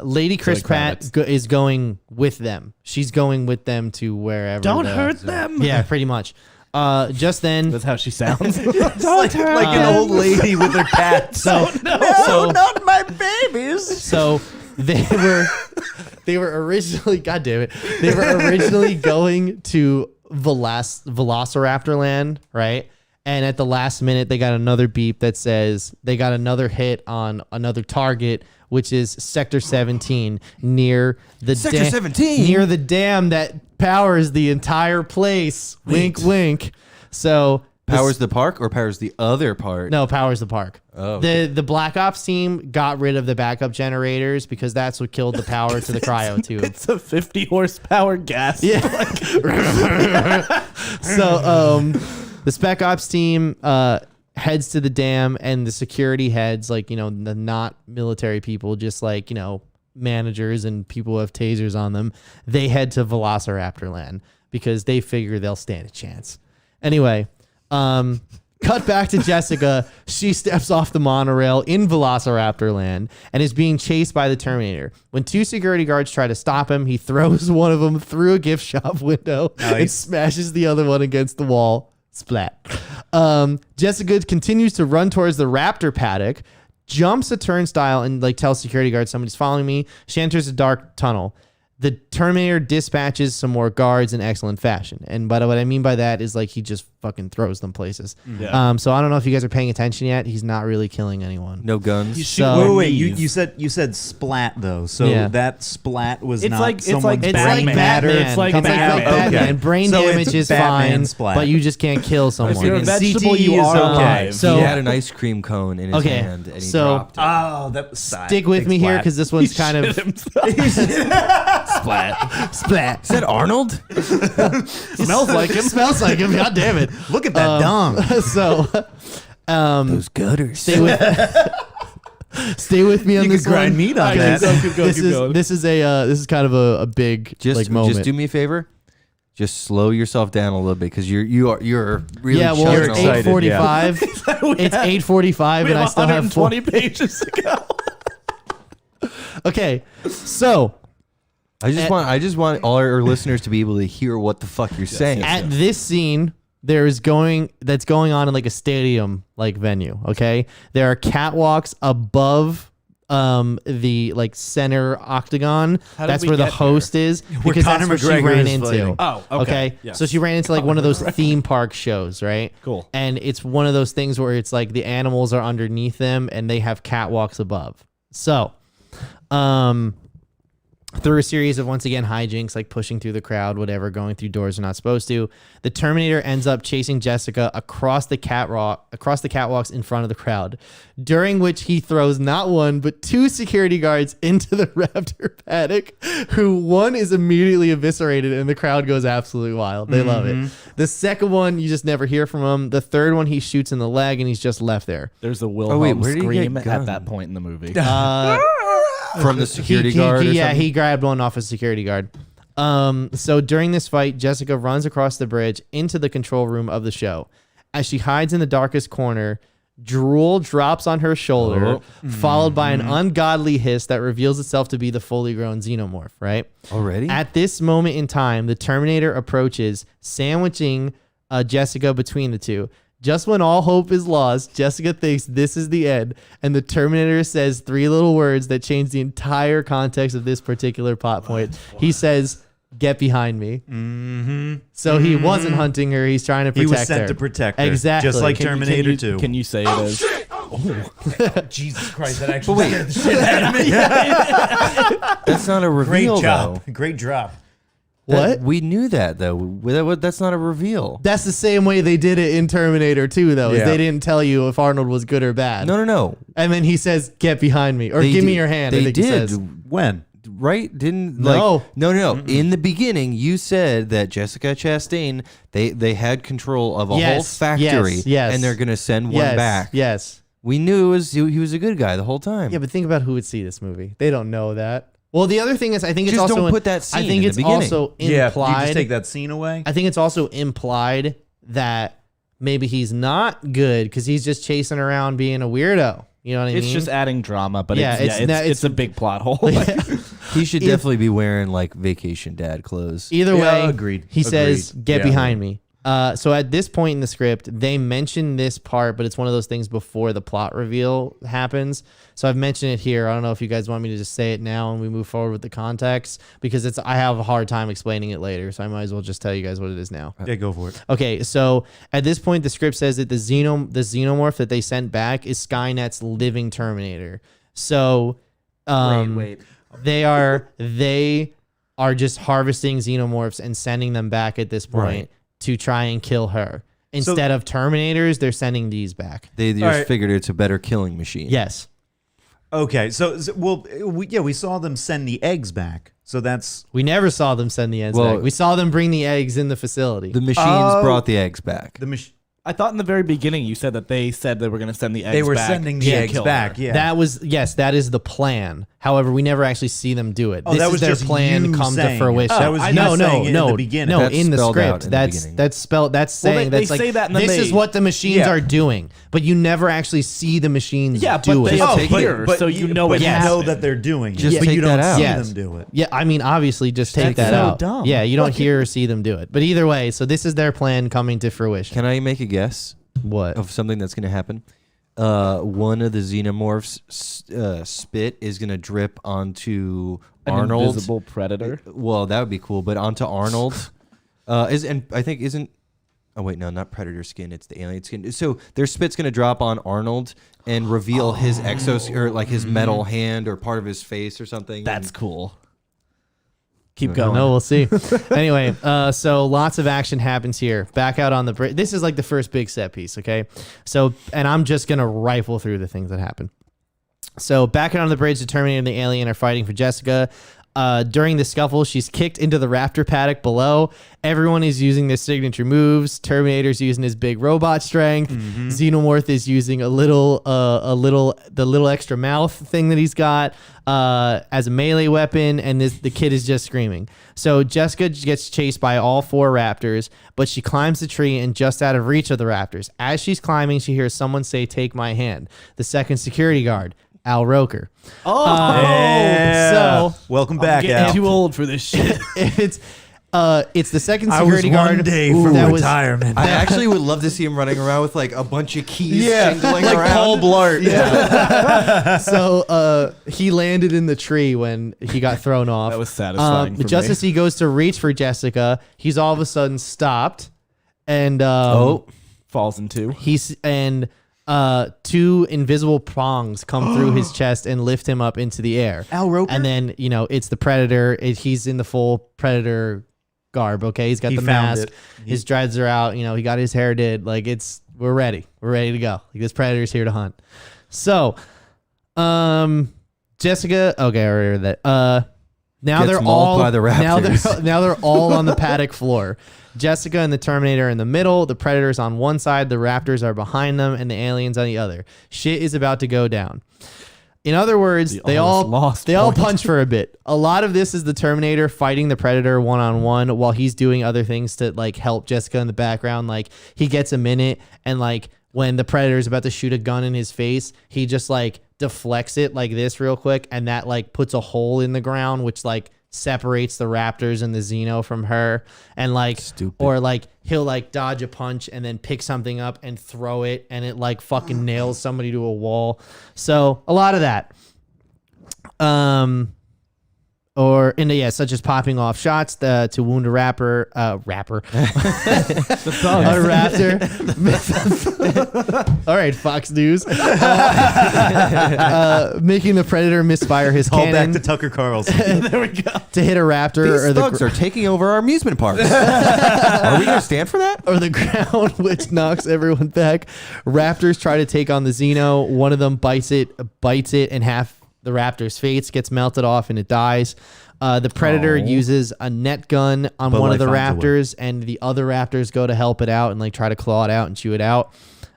Lady Chris Zoe Pratt Kravitz. is going with them. She's going with them to wherever. Don't the- hurt them. Yeah, pretty much. Just then, That's how she sounds. like an old lady with her cat. so not my babies. So they were originally, God damn it, they were originally going to Velociraptor Land, right? And at the last minute, they got another beep that says they got another hit on another target, which is Sector 17 near the Sector 17? near the dam that powers the entire place. Wink, wink. So Powers the park or powers the other part? no, powers the park. Oh, The Black Ops team got rid of the backup generators because that's what killed the power to the cryo tube. It's a 50 horsepower gas. Yeah. So the Spec Ops team heads to the dam, and the security heads, like, you know, the not military people, just like, you know, managers and people who have tasers on them, they head to Velociraptor Land because they figure they'll stand a chance. Anyway, cut back to Jessica. She steps off the monorail in Velociraptor Land and is being chased by the Terminator. When two security guards try to stop him, he throws one of them through a gift shop window and smashes the other one against the wall. Splat. Jessica continues to run towards the raptor paddock, jumps a turnstile and like tells security guards somebody's following me. She enters a dark tunnel. The Terminator dispatches some more guards in excellent fashion. And but what I mean by that is like he just fucking throws them places. Yeah. So I don't know if you guys are paying attention yet. He's not really killing anyone. No guns. So- Wait. You said splat though. So Yeah. that splat was It's not like- it's someone's like It's brain like matter. Batman. It's like It's Batman. Batman. Okay. Brain So damage it's is Batman fine, splat. but you just can't kill someone. If you're a And vegetable, CT you is are okay. alive. So- he had an ice cream cone in his Okay, hand and he so- dropped it. Oh, that was Stick with me here because this one's kind of Splat. splat. Is that Arnold? Smells like him. Smells like him. God damn it. Look at that dong. So, Those gutters. stay with me on You this could grind one. meat on Okay, that. keep going, This keep is going. this is kind of a big like moment. Just do me a favor. Just slow yourself down a little bit because you're really Yeah, well, chugging it's along. excited. 8:45. It's 8:45, We and I have still have 120 pages to go. Okay, so I just want all our listeners to be able to hear what the fuck you're saying. at this scene, that's going on in like a stadium like venue. Okay, there are catwalks above the like center octagon. How did That's we where the get host is Where because Conor that's what she McGregor ran is into. fighting. Oh, okay. Yes. So she ran into like one of those theme park shows, right? Cool. And it's one of those things where it's like the animals are underneath them and they have catwalks above. So, through a series of once again hijinks, like pushing through the crowd, whatever, going through doors they're not supposed to, the Terminator ends up chasing Jessica across the catwalks in front of the crowd, during which he throws not one but two security guards into the raptor paddock, who one is immediately eviscerated and the crowd goes absolutely wild. They love it. The second one, you just never hear from him. The third one, he shoots in the leg and he's just left there. There's a wait, Wilhelm where did he get scream at gunned? that point in the movie. From the security guard or yeah, something? he grabbed one off a security guard. So during this fight, Jessica runs across the bridge into the control room of the show. As she hides in the darkest corner, drool drops on her shoulder, followed by an ungodly hiss that reveals itself to be the fully grown xenomorph, right? Already? At this moment in time, the Terminator approaches, sandwiching Jessica between the two. Just when all hope is lost, Jessica thinks this is the end, and the Terminator says three little words that change the entire context of this particular plot point. He says, "Get behind me." Mm-hmm. So he wasn't hunting her; he's trying to protect her. He was sent to protect her. Exactly. Just like Can Terminator 2. Can you say it as? Jesus Christ, that actually scared the shit out of me. That's not a Great reveal, job. though. Great drop. What? We knew that, though. That's not a reveal. That's the same way they did it in Terminator 2, though. Is Yeah. they didn't tell you if Arnold was good or bad. No. And then he says, "Get behind me," or They "Give me did- your hand." I They think he did. says. When? Right? Didn't No. no. In the beginning, you said that Jessica Chastain they had control of a whole Yes, factory, yes. and they're gonna send one Yes, back. yes. We knew he was a good guy the whole time. Yeah, but think about who would see this movie. They don't know that. Well, the other thing is, I think it's Just also don't put that I scene think in it's the beginning. also Yeah, implied. you just take that scene away. I think it's also implied that maybe he's not good because he's just chasing around being a weirdo. You know what I mean? It's just adding drama, but Yeah, it's a big plot hole. He should If- definitely be wearing like vacation dad clothes. Either Yeah, way, agreed. He says, Agreed. "Get Yeah. behind me." So at this point in the script, they mention this part, but it's one of those things before the plot reveal happens. So I've mentioned it here. I don't know if you guys want me to just say it now and we move forward with the context because I have a hard time explaining it later. So I might as well just tell you guys what it is now. Yeah, go for it. Okay, so at this point, the script says that the xenomorph that they sent back is Skynet's living Terminator. So, Wait. they are just harvesting xenomorphs and sending them back at this point Right. to try and kill her. Instead of Terminators, they're sending these back. They just right. figured it's a better killing machine. Yes. Okay, we saw them send the eggs back. So that's We never saw them send the eggs Well- back. We saw them bring the eggs in the facility. The machines Oh. brought the eggs back. the machine. I thought in the very beginning you said that they said they were going to send the eggs back. They were sending the to eggs kill back. her. Yeah. That is the plan. However, we never actually see them do it. Oh, this that is was their just plan you come to saying it. fruition. Oh, that was you no, saying it in no, the beginning. no, That's in the spelled out script. in the That's beginning. that's spelled. That's Well, saying they that's like say that and then this is they- what the machines Yeah. are doing, but you never actually see the machines Yeah, do but it. they Oh, appear, so you know but it you know happened. that they're doing it. Just but take you don't that out. see Yes. them do it. Yeah, I mean, obviously, just take That's that so out. dumb. Yeah, you don't hear or see them do it. But either way, so this is their plan coming to fruition. Can I make a guess? What? of something that's going to happen. One of the xenomorphs' spit is going to drip onto An Arnold. invisible predator. Well, that would be cool, but onto Arnold. And I think isn't. Oh wait, no, not predator skin. It's the alien skin. So their spit's gonna drop on Arnold and reveal his exos or like his metal hand or part of his face or something. That's cool. Keep No, going. we'll see. Anyway, so lots of action happens here. Back out on the bridge. This is like the first big set piece, okay? So, and I'm just going to rifle through the things that happen. So back out on the bridge, the Terminator and the alien are fighting for Jessica. During the scuffle, she's kicked into the raptor paddock below. Everyone is using their signature moves. Terminator's using his big robot strength. Xenomorph is using the little extra mouth thing that he's got as a melee weapon, and the kid is just screaming. So Jessica gets chased by all 4 raptors, but she climbs the tree and just out of reach of the raptors. As she's climbing, she hears someone say, "Take my hand." The second security guard, Al Roker. Yeah. So welcome back, Getting Al. too old for this shit. it's the second I was security one guard day from that was retirement. I actually would love to see him running around with like a bunch of keys jingling like around. Paul Blart. Yeah. So he landed in the tree when he got thrown off. That was satisfying for just me. as he goes to reach for Jessica, he's all of a sudden stopped, and Falls in two. two invisible prongs come through his chest and lift him up into the air. Al Roker? And then it's the Predator. He's in the full Predator garb. Okay, he's got He the found mask. it. His dreads are out. He got his hair did. Like we're ready. We're ready to go. Like this Predator's here to hunt. So, Jessica. Okay, I already heard that. Now Gets they're mauled all by the raptors. now they're all on the paddock floor. Jessica and the Terminator in the middle, the Predator's on one side, the Raptors are behind them, and the aliens on the other. Shit is about to go down. In other words, they all punch for a bit. A lot of this is the Terminator fighting the Predator one-on-one while he's doing other things to like help Jessica in the background. Like he gets a minute, and like when the Predator's about to shoot a gun in his face, he just like deflects it like this real quick, and that like puts a hole in the ground, which like separates the raptors and the Xeno from her, and like or like he'll like dodge a punch and then pick something up and throw it, and it like fucking nails somebody to a wall. So a lot of that such as popping off shots to wound a raptor. A raptor. All right, Fox News. Making the Predator misfire his Call cannon. back to Tucker Carlson. There we go. To hit a raptor These or thugs are taking over our amusement parks. Are we gonna stand for that? or the ground, which knocks everyone back. Raptors try to take on the Xeno. One of them bites it, and half the raptor's face gets melted off and it dies. The Predator uses a net gun on one of the raptors, and the other raptors go to help it out and like try to claw it out and chew it out.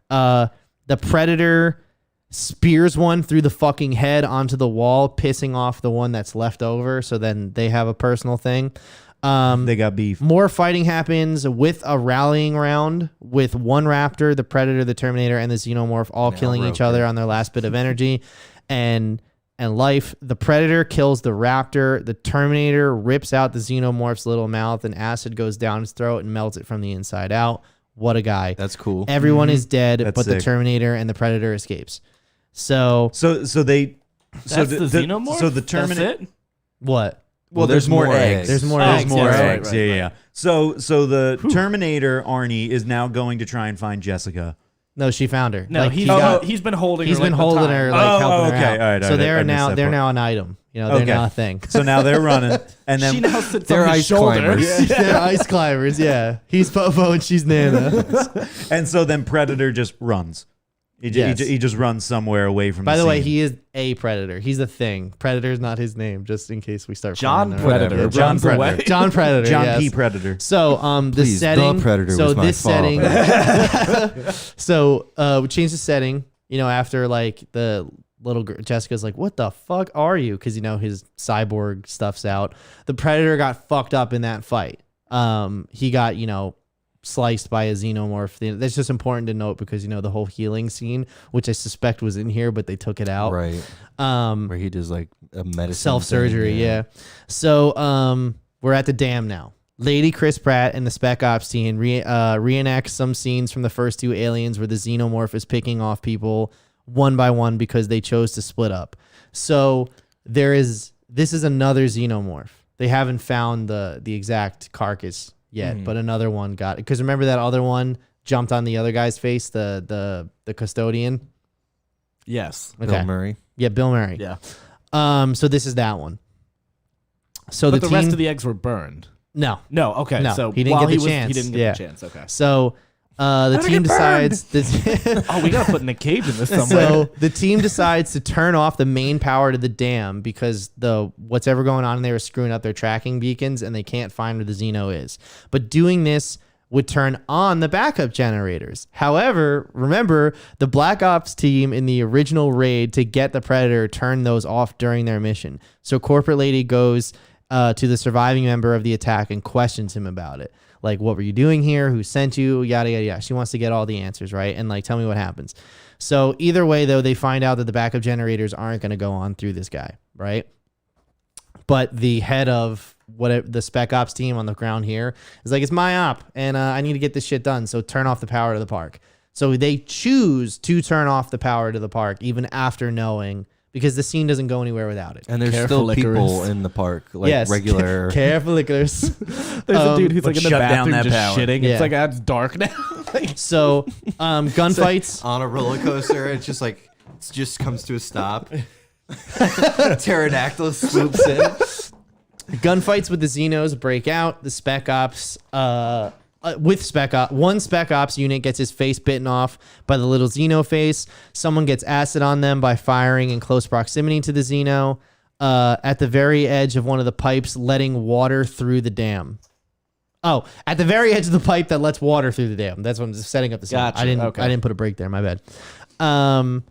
The Predator spears one through the fucking head onto the wall, pissing off the one that's left over. So then they have a personal thing. They got beef. More fighting happens with a rallying round with one raptor, the Predator, the Terminator, and the Xenomorph all killing each other on their last bit of energy and life. The Predator kills the raptor. The Terminator rips out the Xenomorph's little mouth, and acid goes down his throat and melts it from the inside out. What a guy. That's cool. Everyone is dead, That's but the sick. Terminator and the Predator escapes. So That's the Xenomorph? So the Terminator. That's it? what? Well, there's more eggs. There's more There's eggs. more yeah, eggs. right. Yeah. So the Terminator Arnie is now going to try and find Jessica. No, she found her. No, Like, he's been holding her. he's been like, the holding time. her, like helping her out. All right, so they're I missed now that they're part. now an item. They're now a thing. So now they're running, and then She now sits They're on his ice shoulder. climbers. They're ice climbers. Yeah, he's Popo and she's Nana. and so then Predator just runs. He just runs somewhere away from. By the way, scene. he is a Predator. He's a thing. Predator's not his name, just in case we start. John finding out. Predator. John runs Predator. away. John Predator. John yes. P. Predator. So the Please, setting. the Predator so was my this setting. So we changed the setting. After like the little Jessica's like, "What the fuck are you?" Because his cyborg stuff's out. The Predator got fucked up in that fight. He got sliced by a Xenomorph. That's just important to note because the whole healing scene, which I suspect was in here, but they took it out. Right. Where he does like a medicine Self surgery. thing, Yeah. So we're at the dam now. Lady Chris Pratt and the Spec Ops team reenact some scenes from the first 2 Aliens where the xenomorph is picking off people one by one because they chose to split up. So this is another xenomorph. They haven't found the exact carcass yet, but another one got it. Because remember that other one jumped on the other guy's face, the custodian? Yes. Okay. Bill Murray. Yeah, Bill Murray. Yeah. So this is that one. So But the the rest team, of the eggs were burned. no. No. Okay. No, So he didn't while get the he chance. He didn't get Yeah. the chance. Okay. So the team decides this. Oh, we gotta put Nick Cage in this somewhere. So the team decides to turn off the main power to the dam because what's ever going on in there is screwing up their tracking beacons and they can't find where the Xeno is. But doing this would turn on the backup generators. However, remember the Black Ops team in the original raid to get the Predator turned those off during their mission. So Corporate Lady goes to the surviving member of the attack and questions him about it. Like, what were you doing here? Who sent you? Yada, yada, yada. She wants to get all the answers, right? And like, tell me what happens. So either way, though, they find out that the backup generators aren't going to go on through this guy, right? But the head of the Spec Ops team on the ground here is like, it's my op, and I need to get this shit done. So turn off the power to the park. So they choose to turn off the power to the park even after knowing, because the scene doesn't go anywhere without it. And there's Careful, still people Icarus. in the park, like Yes. regular. Careful, Icarus. There's a dude who's but like in the shut down bathroom that just power. shitting. Yeah. It's like, it's dark now. So gunfights. on a roller coaster. It's just like it just comes to a stop. Pterodactyl swoops in. Gunfights with the Xenos break out. The Spec Ops, one Spec Ops unit gets his face bitten off by the little Xeno face. Someone gets acid on them by firing in close proximity to the Xeno. At the very edge of one of the pipes, letting water through the dam. Oh, at the very edge of the pipe that lets water through the dam. That's what I'm just setting up the scene. Gotcha. I didn't put a break there. My bad.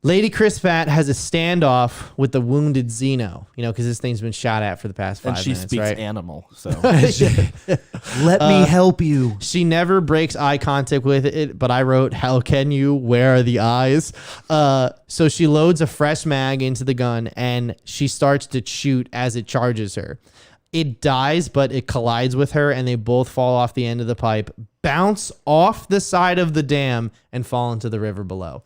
Lady Chris Pratt has a standoff with the wounded Xeno, because this thing's been shot at for the past 5 And she minutes, speaks right? animal. So Let me help you. She never breaks eye contact with it, but I wrote, how can you? Where are the eyes? So she loads a fresh mag into the gun, and she starts to shoot as it charges her. It dies, but it collides with her, and they both fall off the end of the pipe, bounce off the side of the dam, and fall into the river below.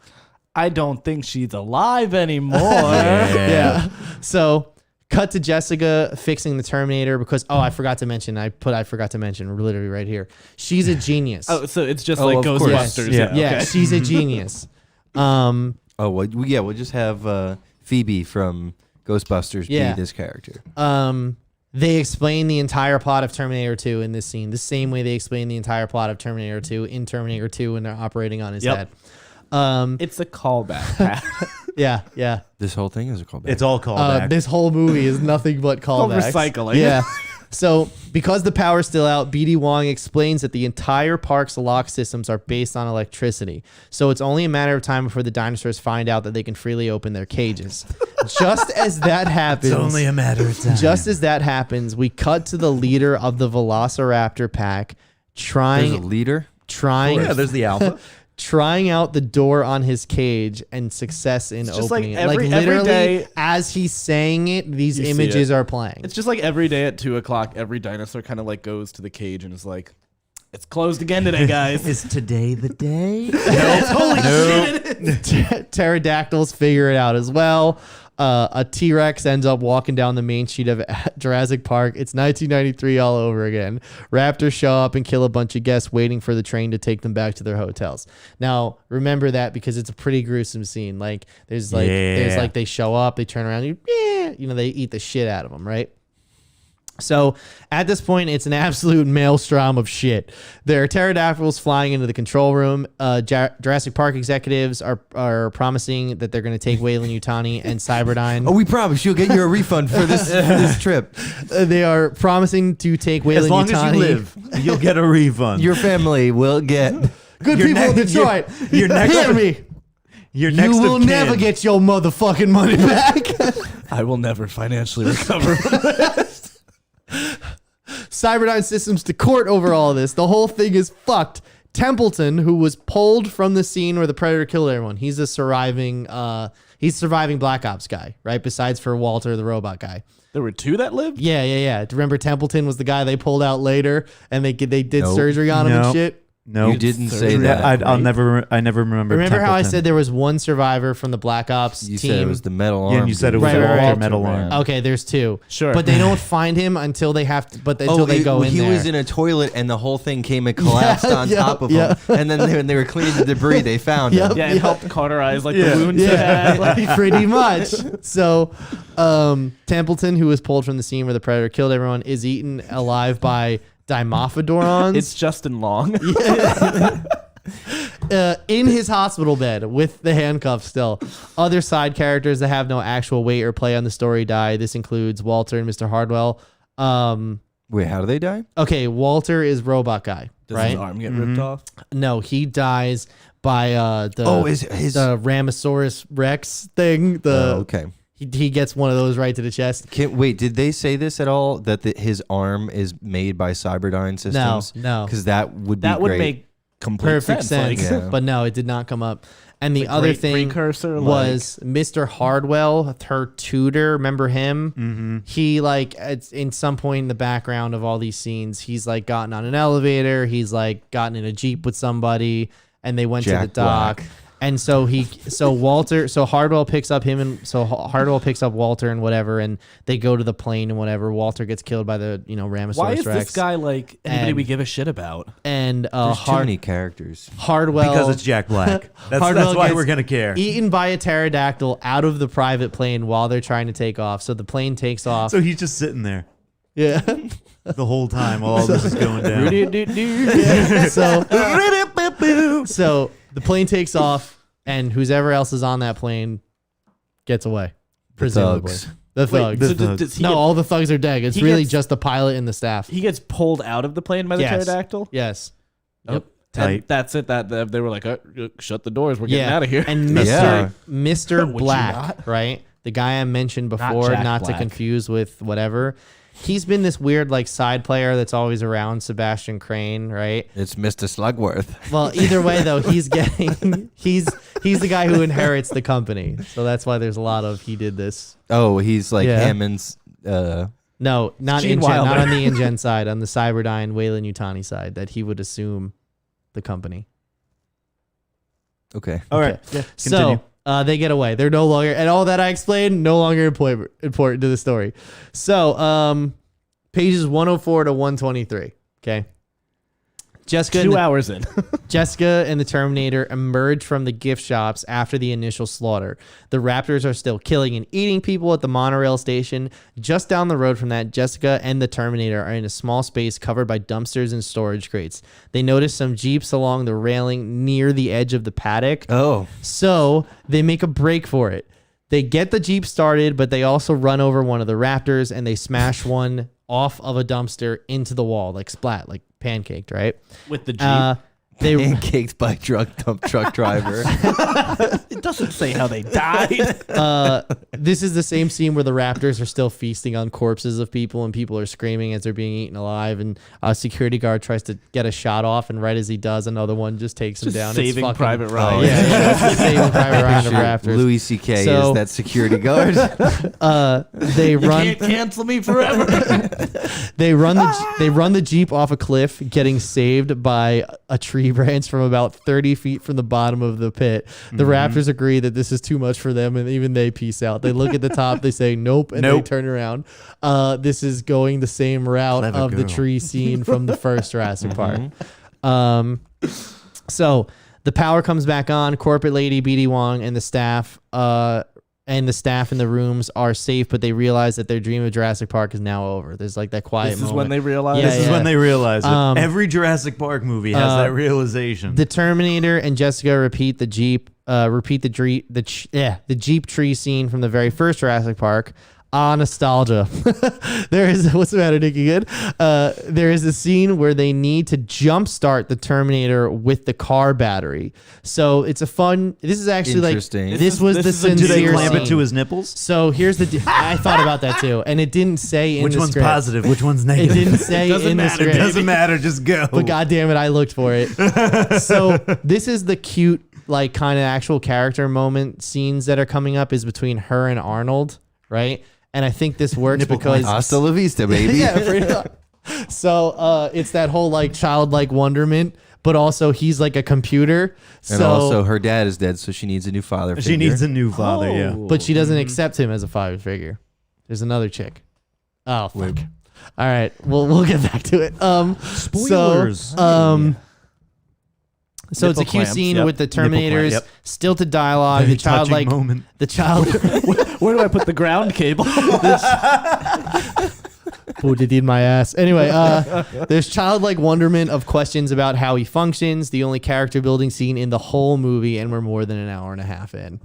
I don't think she's alive anymore. Yeah. So cut to Jessica fixing the Terminator because, I forgot to mention literally right here. She's a genius. Oh, so it's just Oh, like of course. Ghostbusters. Yeah. yeah, Okay. she's a genius. Oh, well, we'll just have Phoebe from Ghostbusters Yeah. be this character. They explain the entire plot of Terminator 2 in this scene, the same way they explain the entire plot of Terminator 2 in Terminator 2 when they're operating on his head. It's a callback. Yeah. This whole thing is a callback. It's all called back. This whole movie is nothing but callbacks. recycling. Yeah. So because the power's still out, BD Wong explains that the entire park's lock systems are based on electricity. So it's only a matter of time before the dinosaurs find out that they can freely open their cages. Just as that happens, It's only a matter of time. just as that happens, we cut to the leader of the Velociraptor pack There's a trying leader. yeah, there's the alpha. trying out the door on his cage and success in just like opening it. every Literally, day- as he's saying it, these You see images it. are playing. It's just like every day at 2:00, every dinosaur kind of like goes to the cage and is like, "It's closed again today, guys." Is today the day? Pterodactyls figure it out as well. A T-Rex ends up walking down the main street of Jurassic Park. It's 1993 all over again. Raptors show up and kill a bunch of guests waiting for the train to take them back to their hotels. Now, remember that because it's a pretty gruesome scene. There's they show up, they turn around, they eat the shit out of them, right? So at this point, it's an absolute maelstrom of shit. There are pterodactyls flying into the control room. Jurassic Park executives are promising that they're going to take Weyland Yutani and Cyberdyne. Oh, we promise you'll get your refund for this trip. They are promising to take Weyland As long Yutani. as you live, you'll get a refund. Your family will get. Good Your people in next- Detroit. your next- Hear me. Your next You will of kin. never get your motherfucking money back. I will never financially recover. Cyberdyne Systems to court over all of this. The whole thing is fucked. Templeton, who was pulled from the scene where the Predator killed everyone, he's surviving Black Ops guy, right? Besides for Walter, the robot guy. There were 2 that lived? Yeah. Remember Templeton was the guy they pulled out later, and they did surgery on him and Nope. shit. No, You didn't say that. I never remember. Remember how I Templeton. said there was one survivor from the Black Ops You team? said it was the metal arm. Yeah, and you said it was Right, right, Walter right. Metal Man. Arm. Okay, there's 2. Sure. But they don't find him until they have to. But until they go in he there. was in a toilet and the whole thing came and collapsed on yeah, top of yeah. him. And then when they were cleaning the debris, they found Yep. him. Yeah, it helped cauterize like Yeah. the wounds he had. Like, pretty much. So, Templeton, who was pulled from the scene where the predator killed everyone, is eaten alive by Dimorphodorons. it's Justin Long. In his hospital bed with the handcuffs still. Other side characters that have no actual weight or play on the story die. This includes Walter and Mr. Hardwell. Wait, how do they die? Okay, Walter is robot guy, Does right? his arm get ripped off? No, he dies by his the Ramosaurus Rex thing. okay. He gets one of those right to the chest. Wait, did they say this at all? That his arm is made by Cyberdyne Systems? No. Because that would be That would great. make complete Perfect sense. sense. Like, Yeah. But no, it did not come up. And the The other great thing precursor, was Mr. Hardwell, her tutor. Remember him? Mm-hmm. He it's in some point in the background of all these scenes, he's like gotten on an elevator. He's like gotten in a Jeep with somebody, and they went to Jack the dock. Black. And so Hardwell picks up him, and so Hardwell picks up Walter and whatever, and they go to the plane and whatever. Walter gets killed by the Ramosaurus why is Rex. this guy like anybody And- we give a shit about? And There's too many characters. Hardwell Because it's Jack Black. Hardwell That's why gets we're gonna care. eaten by a pterodactyl out of the private plane while they're trying to take off. So the plane takes off. So he's just sitting there Yeah. the whole time while all this is going down. So the plane takes off, and whoever else is on that plane gets away. Presumably. thugs. The thugs. the So thugs. does he No, get- all the thugs are dead. It's he really gets- just the pilot and the staff. he gets pulled out of the plane by the Yes. pterodactyl? Yes. Oh, Yep. Tight. And that's it. That they were like, shut the doors. We're getting out of here. And Yeah. Mr. Would you Black, not? right? The guy I mentioned before, Jack not to Black. confuse with whatever. He's been this weird like side player that's always around Sebastian Crane, right? It's Mr. Slugworth. Well, either way though, he's getting he's the guy who inherits the company. So that's why there's a lot of he did this. Oh, he's like Yeah. Hammond's. No, not Gene InGen, Wilder. not on the InGen side, on the Cyberdyne Weyland Yutani side, that he would assume the company. Okay. All right. Yeah. Continue. So they get away. They're no longer, and all that I explained, no longer important to the story. So pages 104 to 123. Okay. Jessica 2 hours in. Jessica and the Terminator emerge from the gift shops after the initial slaughter. The Raptors are still killing and eating people at the monorail station. Just down the road from that, Jessica and the Terminator are in a small space covered by dumpsters and storage crates. They notice some Jeeps along the railing near the edge of the paddock. Oh. So they make a break for it. They get the Jeep started, but they also run over one of the Raptors and they smash one off of a dumpster into the wall, like splat, like pancaked, right? With the Jeep. They Pancaked by dump truck driver. It doesn't say how they died. this is the same scene where the Raptors are still feasting on corpses of people and people are screaming as they're being eaten alive, and a security guard tries to get a shot off, and right as he does, another one just takes him down. Saving It's fucking, Private Ryan. Yeah, it's Saving Private Ryan of Raptors. Louis C.K. So- is that security guard. They run. cancel me forever. They run the Jeep off a cliff, getting saved by a tree branch from about 30 feet from the bottom of the pit. The Raptors agree that this is too much for them, and even they peace out. They look at the top, they say nope, and Nope. they turn around. This is going the same route Clever of the girl. tree scene from the first Jurassic Park. So the power comes back on. Corporate lady BD Wong and the staff in the rooms are safe, but they realize that their dream of Jurassic Park is now over. There's like that quiet This is moment. when they realize. Yeah, This is yeah. when they realize it. Every Jurassic Park movie has that realization. The Terminator and Jessica repeat the Jeep tree scene from the very first Jurassic Park. Nostalgia. There is, what's the matter, Nicky? Good. There is a scene where they need to jumpstart the Terminator with the car battery. So it's a fun. This is actually like Interesting. this was the do they Do they sincere clamp scene. it to his nipples? So here's the. I thought about that too, and it didn't say in Which the one's script. positive? Which one's It negative? didn't say Doesn't in the matter, script. baby. Doesn't matter. Just go. But God damn it, I looked for it. So this is the cute, like kind of actual character moment scenes that are coming up is between her and Arnold, right? And I think this works because Hasta la vista, baby. yeah, pretty much. So it's that whole like childlike wonderment, but also he's like a computer. And also her dad is dead, so she needs a new father figure. She needs a new father, yeah. But she doesn't accept him as a father figure. There's another chick. Oh, fuck. All right, we'll get back to it. Spoilers. So it's a Nipple cute clamps, scene yep. with the Terminators, Yep. stilted dialogue, Very the child touching like moment. the child. Where do I put the ground cable? Put it in my ass. Anyway, there's childlike wonderment of questions about how he functions. The only character building scene in the whole movie, and we're more than an hour and a half in.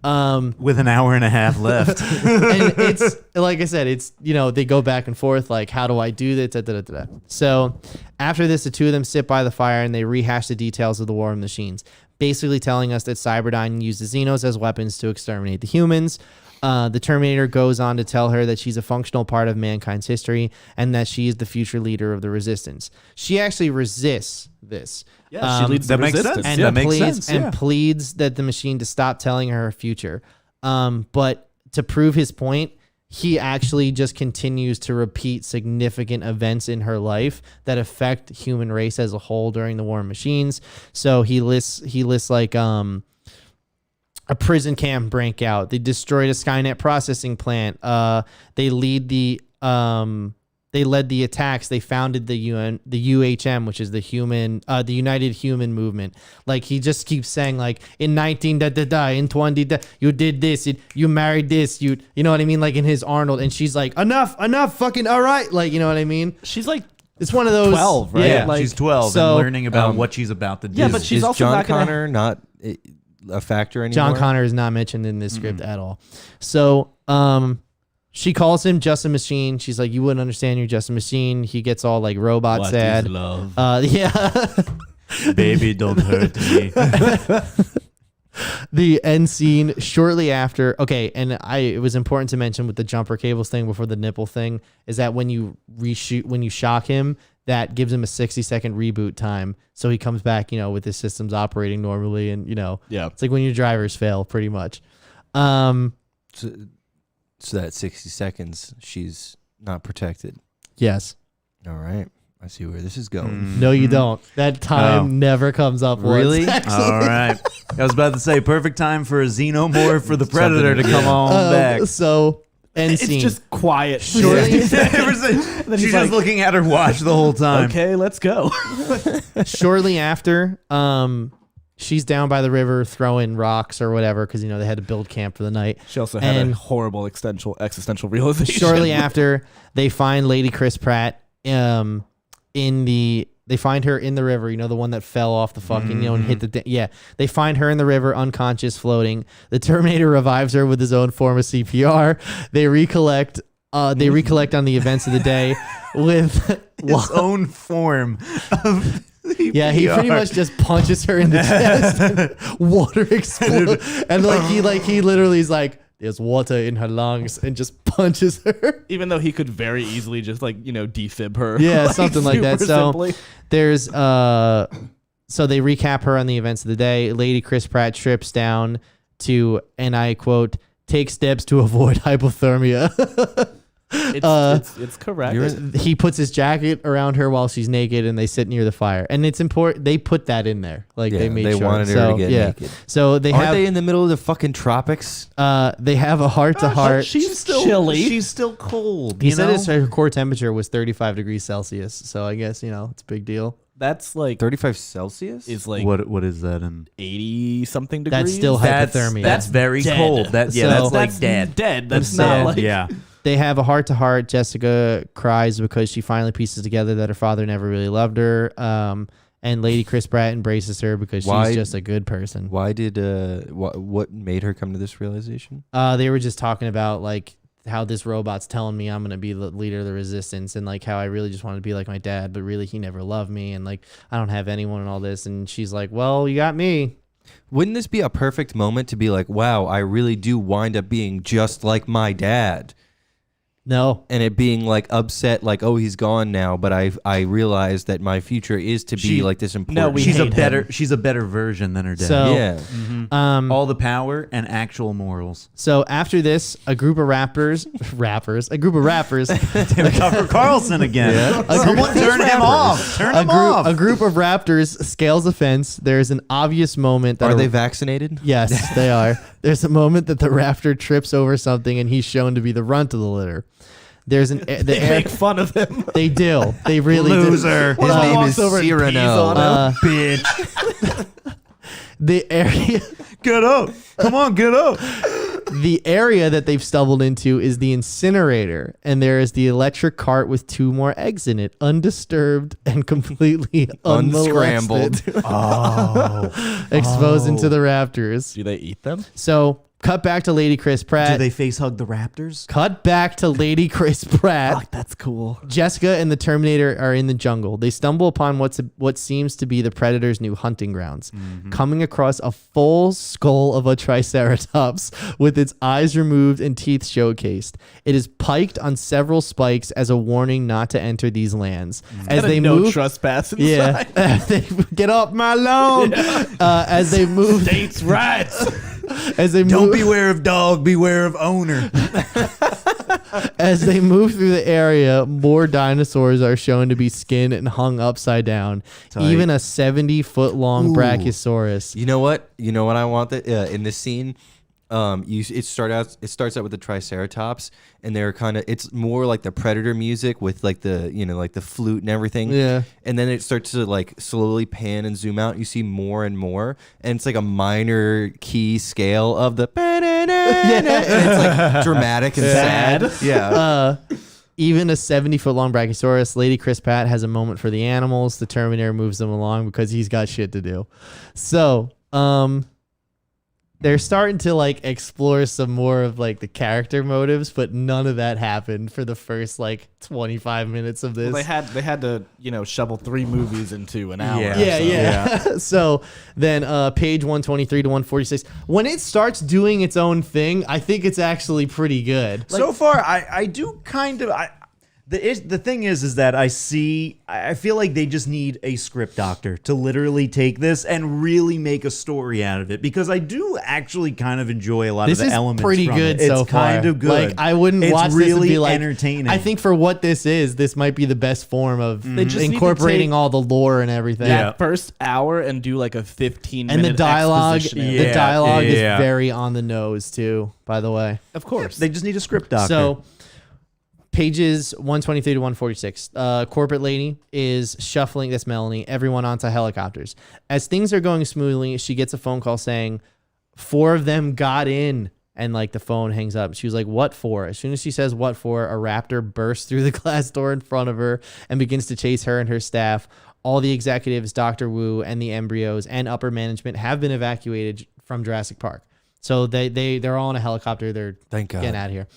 With an hour and a half left. And it's like I said, it's they go back and forth like, how do I do this? Da, da, da, da. So after this, the two of them sit by the fire and they rehash the details of the war of machines, basically telling us that Cyberdyne used the Xenos as weapons to exterminate the humans. The Terminator goes on to tell her that she's a functional part of mankind's history and that she is the future leader of the resistance. She actually resists this. Yeah, she leads that the makes resistance. sense. And That makes pleads sense, yeah. and pleads that the machine to stop telling her future. But to prove his point, he actually just continues to repeat significant events in her life that affect human race as a whole during the War of Machines. So he lists like a prison camp breakout. They destroyed a Skynet processing plant. They led the attacks. They founded the UHM, which is the United Human Movement. Like he just keeps saying like in 19 in 20 you did this, you married this, you know what I mean? Like in his Arnold, and she's like enough, fucking all right, like you know what I mean? She's like It's one of those 12, right? Yeah, Like, she's 12 so, and learning about what she's about to do. Yeah, but she's is also John not gonna- Connor not a factor anymore? John Connor is not mentioned in this script at all. So she calls him just a machine. She's like, you wouldn't understand, you're just a machine. He gets all like robot What sad. is love? Yeah. Baby, don't hurt me. The end scene shortly after. Okay, and it was important to mention with the jumper cables thing before the nipple thing is that when you shock him, that gives him a 60-second reboot time. So he comes back, with his systems operating normally, and Yeah. it's like when your drivers fail, pretty much. So that 60 seconds, she's not protected. Yes. All right. I see where this is going. No, you don't. That time Oh. never comes up. Really? Once, All right. I was about to say, perfect time for a xenomorph for the Predator to come on back. So end It's scene. just quiet. Shortly, She's he's just like, looking at her watch the whole time. Okay, let's go. shortly after, she's down by the river throwing rocks or whatever because they had to build camp for the night. She also had And- a horrible existential realization. Shortly after, they find Lady Chris Pratt. They find her in the river. The one that fell off the fucking and hit the yeah. They find her in the river, unconscious, floating. The Terminator revives her with his own form of CPR. They recollect. They recollect on the events of the day with His own form of yeah, he pretty much just punches her in the chest and water explodes. And he literally is like, there's water in her lungs, and just punches her. Even though he could very easily just defib her. Yeah, something like that. super So simply. there's so they recap her on the events of the day. Lady Chris Pratt strips down to, and I quote, take steps to avoid hypothermia. It's correct. He puts his jacket around her while she's naked, and they sit near the fire. And it's important they put that in there, like they made they sure. wanted her so, to get yeah. naked. So they Aren't have they in the middle of the fucking tropics? they have a heart to heart. She's still chilly. She's still cold. He you said know? her core temperature was 35 degrees Celsius. So I guess it's a big deal. That's like 35 Celsius? is like What is that in? 80 something degrees. That's still hypothermia. That's very Dead. cold. That's So- like dead. Dead. That's So- not like Yeah. They have a heart to heart. Jessica cries because she finally pieces together that her father never really loved her. And Lady Chris Pratt embraces her because Why- she's just a good person. Why did what made her come to this realization? They were just talking about like how this robot's telling me I'm gonna be the leader of the resistance, and like how I really just want to be like my dad, but really he never loved me, and like I don't have anyone and all this. And she's like, well, you got me. Wouldn't this be a perfect moment to be like, wow, I really do wind up being just like my dad? No. and it being like upset, like, oh, he's gone now, but I realized that my future is to be like this important. No, we She's a hate better him. she's a better version than her dad. So yeah. All the power and actual morals. So after this, a group of rappers, Tucker Carlson again. Someone turn him off. Turn him off. a group of raptors scales a fence. There's an obvious moment that Are they vaccinated? Yes, they are. There's a moment that the raptor trips over something, and he's shown to be the runt of the litter. There's an They make fun of him. They do. They really Loser. do. His name walks is over and pees Cyrano. on him. Bitch. The area, Get up. Come on, get up. the area that they've stumbled into is the incinerator, and there is the electric cart with 2 more eggs in it, undisturbed and completely Unscrambled. exposed into the raptors. Do they eat them? So cut back to Lady Chris Do Pratt. they face hug the Raptors? Cut back to Lady Chris Pratt. Fuck, that's cool. Jessica and the Terminator are in the jungle. They stumble upon what seems to be the Predator's new hunting grounds, coming across a full skull of a Triceratops with its eyes removed and teeth showcased. It is piked on several spikes as a warning not to enter these lands. As Got a they no move, trespass inside. yeah, they get off my lawn. As they move, States' rights. as they Don't move, beware of dog, beware of owner. As they move through the area, more dinosaurs are shown to be skinned and hung upside down. Tight. Even a 70-foot-long Brachiosaurus. You know what? I want that in this scene. It starts out with the Triceratops, and they're kind of, it's more like the Predator music with like the, like the flute and everything. Yeah. And then it starts to like slowly pan and zoom out. You see more and more, and it's like a minor key scale of the, and it's like dramatic and sad. Yeah. Even a 70-foot-long Brachiosaurus, Lady Chris Pratt has a moment for the animals. The Terminator moves them along because he's got shit to do. So, they're starting to like explore some more of like the character motives, but none of that happened for the first like 25 minutes of this. Well, they had to shovel 3 movies into an hour. Yeah. Yeah. So then page 123 to 146, when it starts doing its own thing, I think it's actually pretty good. So far, I do kind of. The thing is that I feel like they just need a script doctor to literally take this and really make a story out of it, because I do actually kind of enjoy a lot This of the is elements. pretty from good it. so It's far. kind of good. Like, I wouldn't it's watch really this and be like, entertaining. I think for what this is, this might be the best form of They just need to incorporating take all the lore and everything. That first hour and do like a 15-minute And the dialogue, exposition. the Yeah, dialogue yeah. is very on the nose too, by the way. Of course. they just need a script doctor. So pages 123 to 146. Corporate lady is shuffling, that's Melanie, everyone onto helicopters. As things are going smoothly, she gets a phone call saying 4 of them got in, and like the phone hangs up. She was like, what for? As soon as she says what for, a raptor bursts through the glass door in front of her and begins to chase her and her staff. All the executives, Dr. Wu, and the embryos and upper management have been evacuated from Jurassic Park. So they're all in a helicopter. They're Thank God. getting out of here.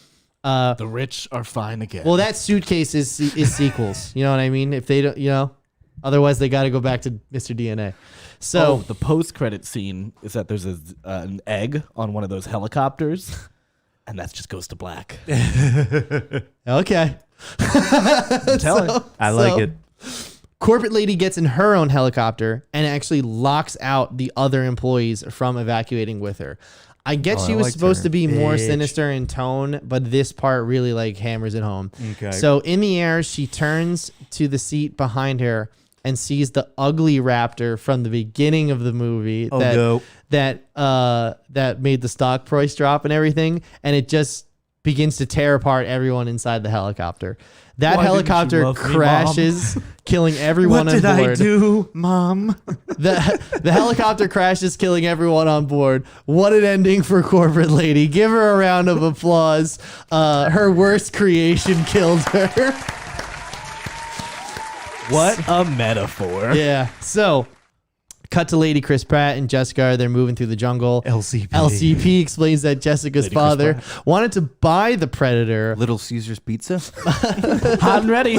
the rich are fine again. Well, that suitcase is sequels. You know what I mean? If they don't, otherwise they got to go back to Mr. DNA. So the post-credit scene is that there's an egg on one of those helicopters, and that just goes to black. okay, I'm telling you. I like it. Corporate lady gets in her own helicopter and actually locks out the other employees from evacuating with her. I guess she I was liked supposed her. to be more Bitch. sinister in tone, but this part really like hammers it home. Okay. So in the air, she turns to the seat behind her and sees the ugly raptor from the beginning of the movie Oh, dope. that made the stock price drop and everything, and it just begins to tear apart everyone inside the helicopter. That Why didn't you helicopter love me, crashes, killing everyone What on did board. I do, Mom? The helicopter crashes, killing everyone on board. What an ending for corporate lady. Give her a round of applause. Her worst creation killed her. What a metaphor. Yeah. So, cut to Lady Chris Pratt and Jessica. They're moving through the jungle. LCP explains that Jessica's father wanted to buy the Predator. Little Caesar's Pizza. Hot and ready.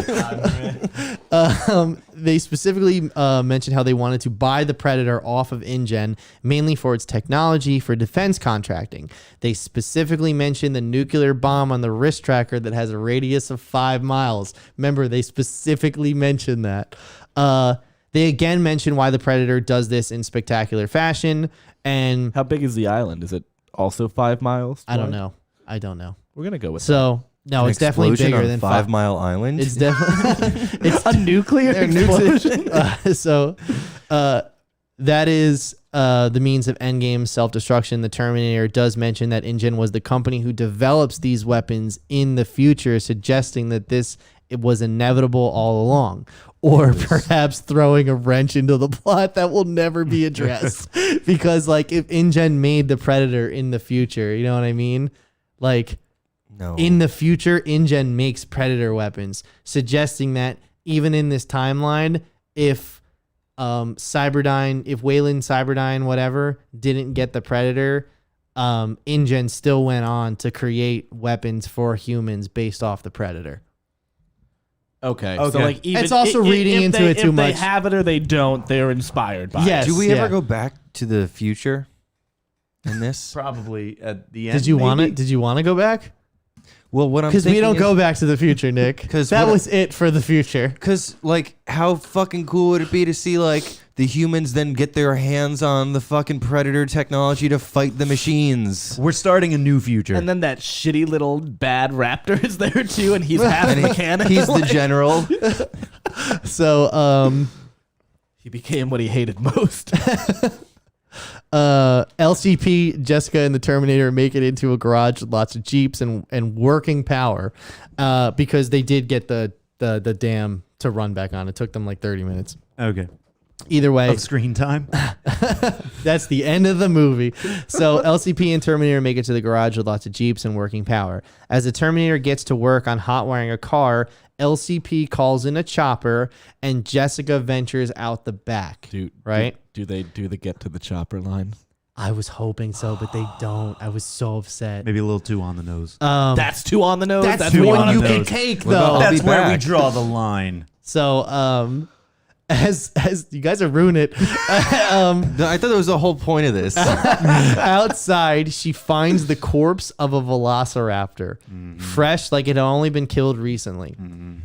They specifically mentioned how they wanted to buy the Predator off of InGen, mainly for its technology for defense contracting. They specifically mentioned the nuclear bomb on the wrist tracker that has a radius of 5 miles. Remember, they specifically mentioned that. They again mentioned why the Predator does this in spectacular fashion. And How big is the island? Is it also 5 miles? I don't know. We're going to go with So, no, An it's definitely explosion bigger on than 5 Mile Island. It's definitely a nuclear explosion. That is the means of endgame self-destruction. The Terminator does mention that InGen was the company who develops these weapons in the future, suggesting that it was inevitable all along, or perhaps throwing a wrench into the plot that will never be addressed. Because like if InGen made the Predator in the future, you know what I mean? Like no. in the future, InGen makes Predator weapons, suggesting that even in this timeline, if Wayland Cyberdyne, whatever, didn't get the Predator, InGen still went on to create weapons for humans based off the Predator. Okay. So like even It's also reading into it too much. If they have it or they don't, they're inspired by Yes. it. Do we yeah. ever go back to the future in this? Probably at the end. Did you want it? Did you want to go back? Well, what I'm Because we thinking don't go back to the future, Nick. 'Cause that what was it for the future. Because, like, how fucking cool would it be to see, like, the humans then get their hands on the fucking Predator technology to fight the machines? We're starting a new future. And then that shitty little bad raptor is there too, and he's half mechanic. He's the general. So, He became what he hated most. LCP, Jessica, and the Terminator make it into a garage with lots of Jeeps and working power because they did get the dam to run back on. It took them like 30 minutes. Okay. Either way, Of screen time. that's the end of the movie. So LCP and Terminator make it to the garage with lots of Jeeps and working power. As the Terminator gets to work on hot wiring a car, LCP calls in a chopper and Jessica ventures out the back. Right? Do they do the get to the chopper line? I was hoping so, but they don't. I was so upset. Maybe a little too on the nose. That's too on the nose. That's too one on you the can nose. take, What about though. I'll be That's where we back. draw the line. So, as you guys are ruining it, I thought that was the whole point of this. outside, she finds the corpse of a velociraptor, fresh, like it had only been killed recently.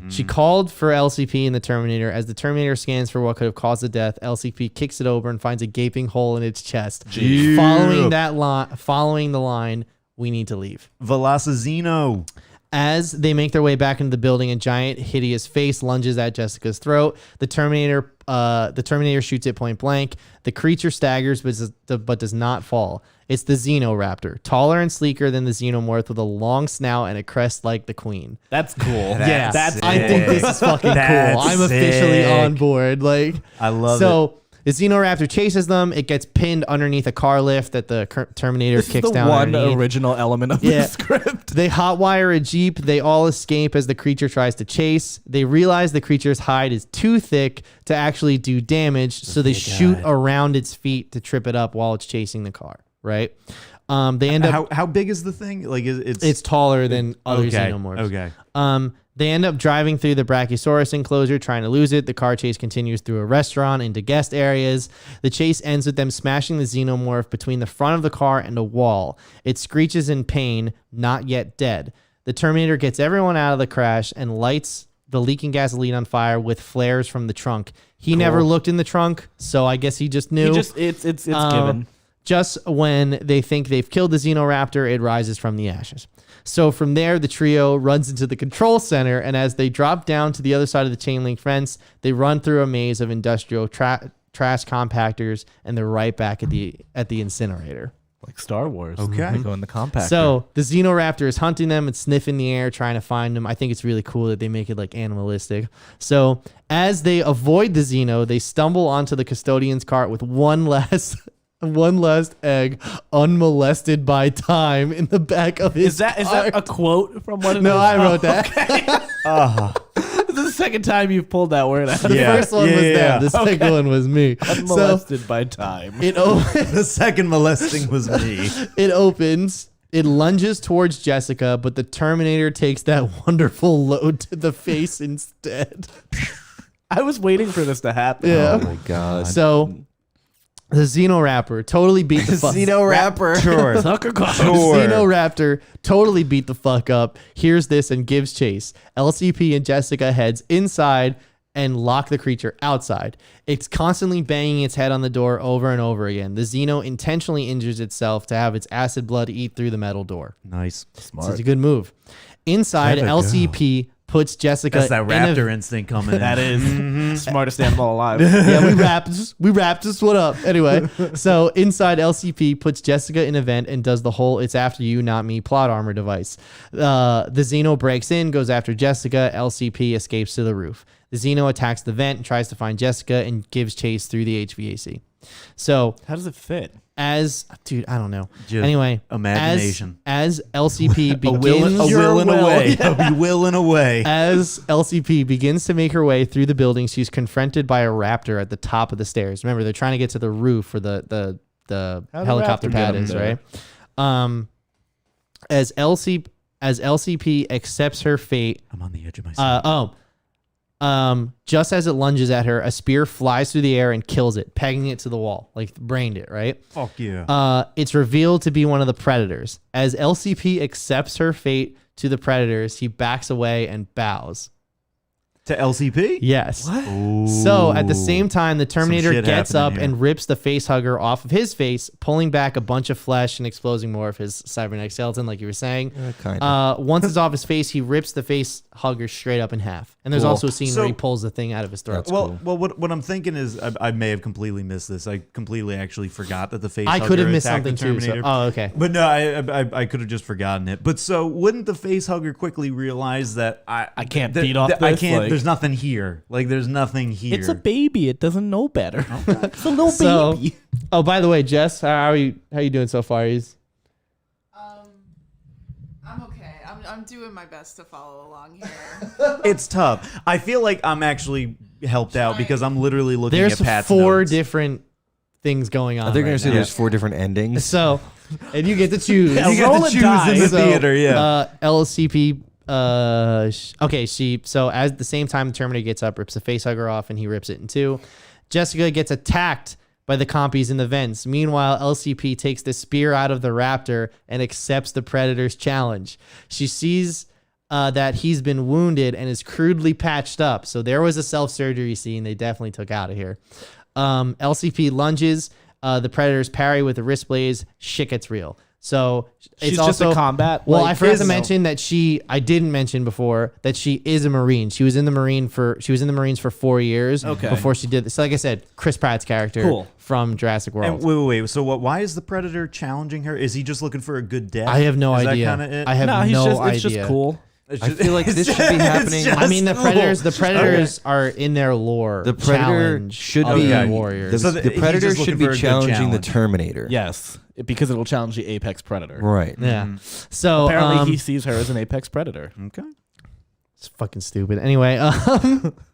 She called for LCP and the Terminator. As the Terminator scans for what could have caused the death, LCP kicks it over and finds a gaping hole in its chest. Following the line, we need to leave. Velocizino. As they make their way back into the building, a giant, hideous face lunges at Jessica's throat. The Terminator shoots it point blank. The creature staggers, but does not fall. It's the Xenoraptor, taller and sleeker than the Xenomorph, with a long snout and a crest like the Queen. That's cool. Yeah, That's I think this is fucking That's cool. I'm officially sick. on board. Like, I love so. The Xenoraptor chases them. It gets pinned underneath a car lift that the Terminator This kicks is the down one underneath. original element of Yeah. the script. They hotwire a Jeep. They all escape as the creature tries to chase. They realize the creature's hide is too thick to actually do damage, so they shoot around its feet to trip it up while it's chasing the car, right? They end up... How big is the thing? Like It's taller than other xenomorphs. Okay. They end up driving through the Brachiosaurus enclosure, trying to lose it. The car chase continues through a restaurant into guest areas. The chase ends with them smashing the xenomorph between the front of the car and a wall. It screeches in pain, not yet dead. The Terminator gets everyone out of the crash and lights the leaking gasoline on fire with flares from the trunk. He never looked in the trunk, so I guess he just knew. It's given. Just when they think they've killed the Xenoraptor, it rises from the ashes. So from there, the trio runs into the control center, and as they drop down to the other side of the chain link fence, they run through a maze of industrial trash compactors, and they're right back at the incinerator. Like Star Wars. Okay. They go in the compactor. So the Xenoraptor is hunting them and sniffing the air, trying to find them. I think it's really cool that they make it like animalistic. So as they avoid the Xeno, they stumble onto the custodian's cart with one last egg, unmolested by time, in the back of his Is that a quote from one of No, those? I wrote that. This is the second time you've pulled that word out. The first one was them. The second one was me. Molested by time. It opens. The second molesting was me. It opens. It lunges towards Jessica, but the Terminator takes that wonderful load to the face instead. I was waiting for this to happen. Yeah. Oh my god. So the Xenoraptor totally beat the fuck. Xenoraptor. Sure. Xenoraptor totally beat the fuck up. Hears this and gives chase. LCP and Jessica heads inside and lock the creature outside. It's constantly banging its head on the door over and over again. The Xeno intentionally injures itself to have its acid blood eat through the metal door. Nice. So it's a good move. Inside, LCP puts Jessica. That's that raptor instinct coming in. That is smartest animal alive. Yeah, we wrapped this one up. Anyway, so inside, LCP puts Jessica in a vent and does the whole "it's after you, not me" plot armor device. The Xeno breaks in, goes after Jessica. LCP escapes to the roof. The Xeno attacks the vent and tries to find Jessica and gives chase through the HVAC. So How does it fit? dude, I don't know. Just Anyway, imagination. as LCP begins a will and a way. A will and a way. As LCP begins to make her way through the building, she's confronted by a raptor at the top of the stairs. Remember, they're trying to get to the roof where the helicopter raptor pad get 'em is, there? right? As LCP accepts her fate, I'm on the edge of my seat. just as it lunges at her, a spear flies through the air and kills it, pegging it to the wall, like brained it, right? Fuck yeah. It's revealed to be one of the predators. As LCP accepts her fate to the predators, he backs away and bows. To LCP? Yes. Ooh. So at the same time, the Terminator shit gets up happening here. and rips the face hugger off of his face, pulling back a bunch of flesh and exposing more of his cybernetic skeleton, like you were saying. Kinda. Once it's off his face, he rips the face hugger straight up in half. And there's Cool. also a scene where he So- pulls the thing out of his throat. Well, what I'm thinking is I may have completely missed this. I completely actually forgot that the face. I could have missed attacked something the too. So, Terminator. oh, okay. But no, I could have just forgotten it. But so wouldn't the face hugger quickly realize that I can't beat off I this, can't. like- there's nothing here. Like there's nothing here. It's a baby. It doesn't know better. It's a little So, baby. oh, by the way, Jess, how are you doing so far? I'm okay. I'm doing my best to follow along here. It's tough. I feel like I'm actually helped out because I'm literally looking There's at Pat's 4 notes. different things going on. They're gonna right say now. there's 4 different endings. So, and you get to choose. Yeah, You get roll to a choose die. in the So, theater. Yeah. LCP. So as the same time the Terminator gets up, rips the face hugger off, and he rips it in 2. Jessica gets attacked by the compies in the vents. Meanwhile, LCP takes the spear out of the raptor and accepts the Predator's challenge. She sees that he's been wounded and is crudely patched up. So there was a self-surgery scene they definitely took out of here. LCP lunges. The Predator's parry with the wrist blades. Shit gets real. So it's She's also just a combat. Well, like, I forgot to is- mention that I didn't mention before that she is a Marine. She was in the Marines for 4 years Okay. before she did this. So like I said, Chris Pratt's character Cool. from Jurassic World. And wait. So why is the Predator challenging her? Is he just looking for a good death? I have no Is idea. That kinda it? I have No, he's no just, idea. it's just cool. It's I just- feel like it's this should be just- happening- it's I mean, the just predators are in their lore. The Predator challenge should of be the Okay. warriors. The, So the he's Predator just should looking be for a good challenging the challenge. Terminator. Yes, because it will challenge the apex predator. Right. Yeah. So Apparently, he sees her as an apex predator. Okay. it's fucking stupid. Anyway,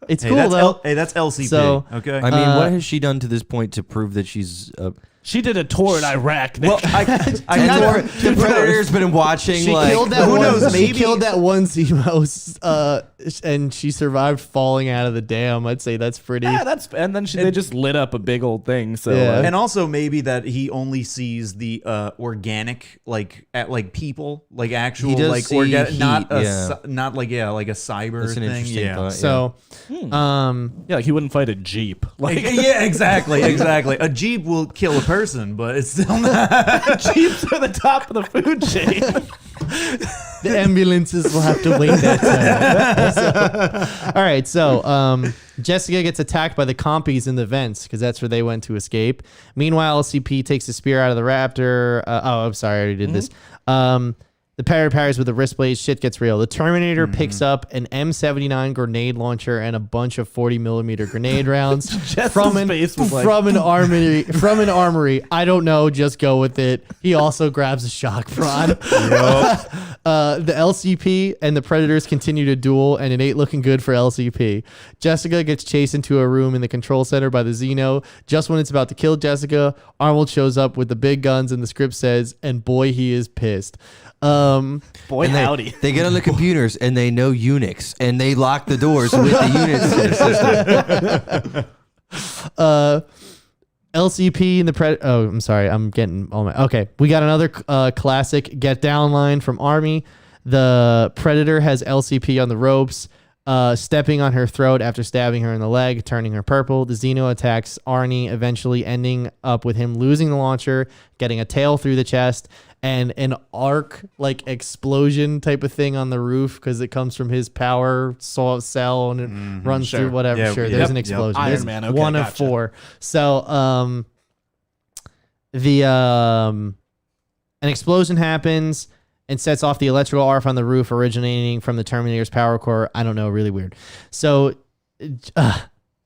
it's Hey, cool that's though. that's LCP. So- okay. I mean, what has she done to this point to prove that she's She did a tour in Iraq. well, I the kind Predator's been watching She like killed that who one. knows, She maybe- killed that one Zemo, and she survived falling out of the dam. I'd say that's pretty. Yeah, and then they just lit up a big old thing. So Yeah. and also maybe that he only sees the organic like people like actual He does like see organic, heat, not a yeah. not like like a cyber That's an thing. interesting Yeah. thought. So, yeah, like he wouldn't fight a jeep. Like Yeah, exactly. A Jeep will kill a person, but it's still not. jeeps are the top of the food chain. the ambulances will have to wait that time. All right, so Jessica gets attacked by the compies in the vents because that's where they went to escape. Meanwhile, LCP takes the spear out of the raptor. I'm sorry, I already did this. The Predator parries with the wrist blades. Shit gets real. The Terminator picks up an M79 grenade launcher and a bunch of 40mm grenade rounds from an armory. I don't know. Just go with it. He also grabs a shock prod. The LCP and the Predators continue to duel, and it ain't looking good for LCP. Jessica gets chased into a room in the control center by the Xeno. Just when it's about to kill Jessica, Arnold shows up with the big guns, and the script says, and boy, he is pissed. Boy, And howdy. they get on the computers and they know Unix and they lock the doors with the Unix system. LCP and the Predator. Oh, I'm sorry. I'm getting all my. Okay. We got another classic get down line from Army. The Predator has LCP on the ropes, stepping on her throat after stabbing her in the leg, turning her purple. The Xeno attacks Arnie, eventually ending up with him losing the launcher, getting a tail through the chest, and an arc like explosion type of thing on the roof because it comes from his power cell and it runs through whatever. Yeah, sure, yeah. there's an Yep. explosion. Iron There's Man, okay, one of gotcha. 4. So an explosion happens and sets off the electrical arc on the roof originating from the Terminator's power core. I don't know, really weird. So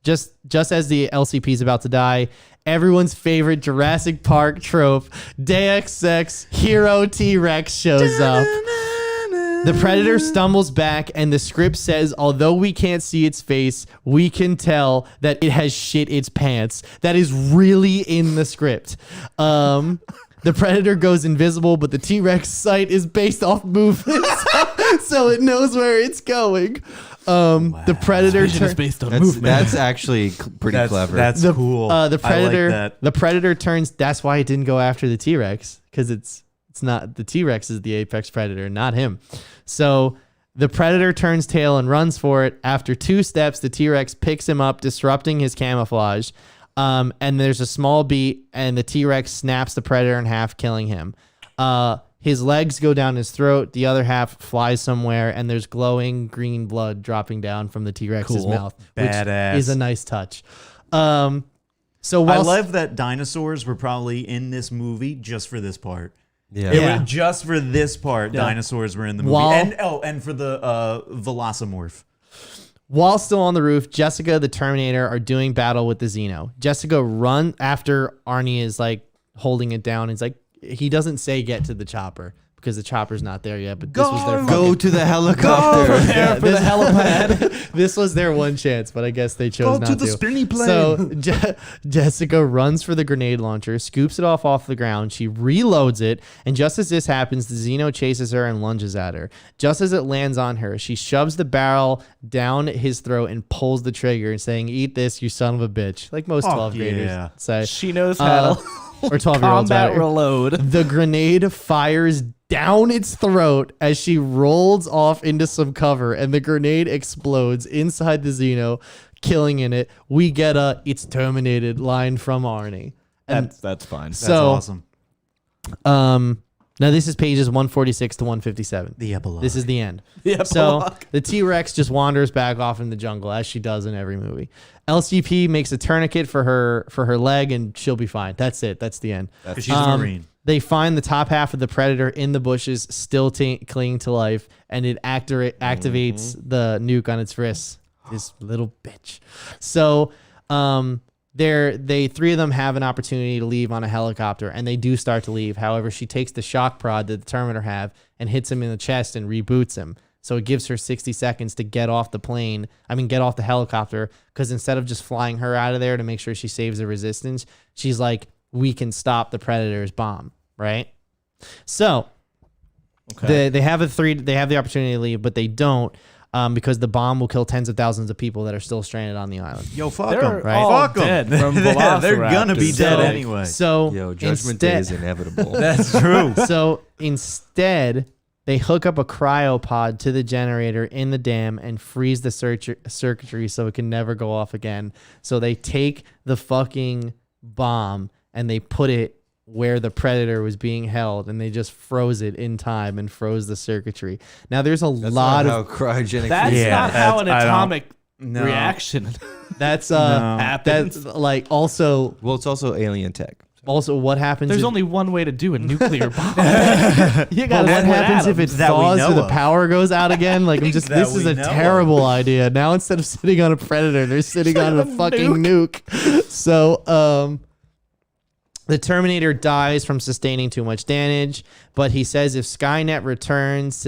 just as the LCP is about to die, everyone's favorite Jurassic Park trope, Deus Ex Hero T-Rex shows up. The Predator stumbles back, and the script says, although we can't see its face, we can tell that it has shit its pants. That is really in the script. The Predator goes invisible, but the T-Rex sight is based off movement, so it knows where it's going. The Predator Vision is based on That's, movement. that's actually pretty clever. That's cool. The Predator. I like that. The Predator turns. That's why it didn't go after the T-Rex, because it's not the T-Rex is the apex predator, not him. So the Predator turns tail and runs for it. After 2 steps, the T-Rex picks him up, disrupting his camouflage. And there's a small beat, and the T-Rex snaps the Predator in half, killing him. His legs go down his throat. The other half flies somewhere, and there's glowing green blood dropping down from the T-Rex's mouth, which Badass. is a nice touch. So I while love that dinosaurs were probably in this movie just for this part. yeah. Yeah. Just for this part, dinosaurs were in the movie. While- And for the Velocimorph. While still on the roof, Jessica, the Terminator, are doing battle with the Xeno. Jessica run after Arnie is like holding it down. He's like, he doesn't say get to the chopper because the chopper's not there yet. But this was their Go to the helicopter. yeah, this helipad. This was their one chance, but I guess they chose not to. spinny plane. So Jessica runs for the grenade launcher, scoops it off the ground. She reloads it, and just as this happens, the Xeno chases her and lunges at her. Just as it lands on her, she shoves the barrel down his throat and pulls the trigger, saying, "Eat this, you son of a bitch!" Like most 12th graders say. She knows how to Or 12-year-olds. combat reload. The grenade fires down its throat as she rolls off into some cover, and the grenade explodes inside the Xeno, killing in it. We get a "it's terminated" line from Arnie. And That's fine. That's so, awesome. Now this is pages 146 to 157. The epilogue. This is the end. The So epilogue. the T-Rex just wanders back off in the jungle, as she does in every movie. LCP makes a tourniquet for her leg, and she'll be fine. That's it. That's the end. Because she's a Marine. They find the top half of the Predator in the bushes, still clinging to life, and it activates the nuke on its wrist. This little bitch. So, they 3 of them have an opportunity to leave on a helicopter, and they do start to leave. However, she takes the shock prod that the Terminator have and hits him in the chest and reboots him. So it gives her 60 seconds to get off the helicopter, because instead of just flying her out of there to make sure she saves the resistance, she's like, we can stop the Predator's bomb, right? So they have the opportunity to leave, but they don't, because the bomb will kill tens of thousands of people that are still stranded on the island. Yo, fuck They're them. right? all Fuck 'em. dead from They're gonna be velociraptors. dead So- anyway. So Yo, Judgment Day is inevitable. That's true. So instead, they hook up a cryopod to the generator in the dam and freeze the circuitry so it can never go off again. So they take the fucking bomb and they put it where the Predator was being held, and they just froze it in time and froze the circuitry. Now there's a That's lot not of how cryogenic That's freezing not that's- how an I don't- atomic No. reaction that's No. happens. that's like also Well, it's also alien tech. Also, what happens? There's if, only one way to do a nuclear bomb. you got what happens if it that we thaws know or the of. power goes out again? Like, I'm just. That This is we a know terrible idea. Now instead of sitting on a predator, they're sitting on a fucking nuke. So, the Terminator dies from sustaining too much damage, but he says if Skynet returns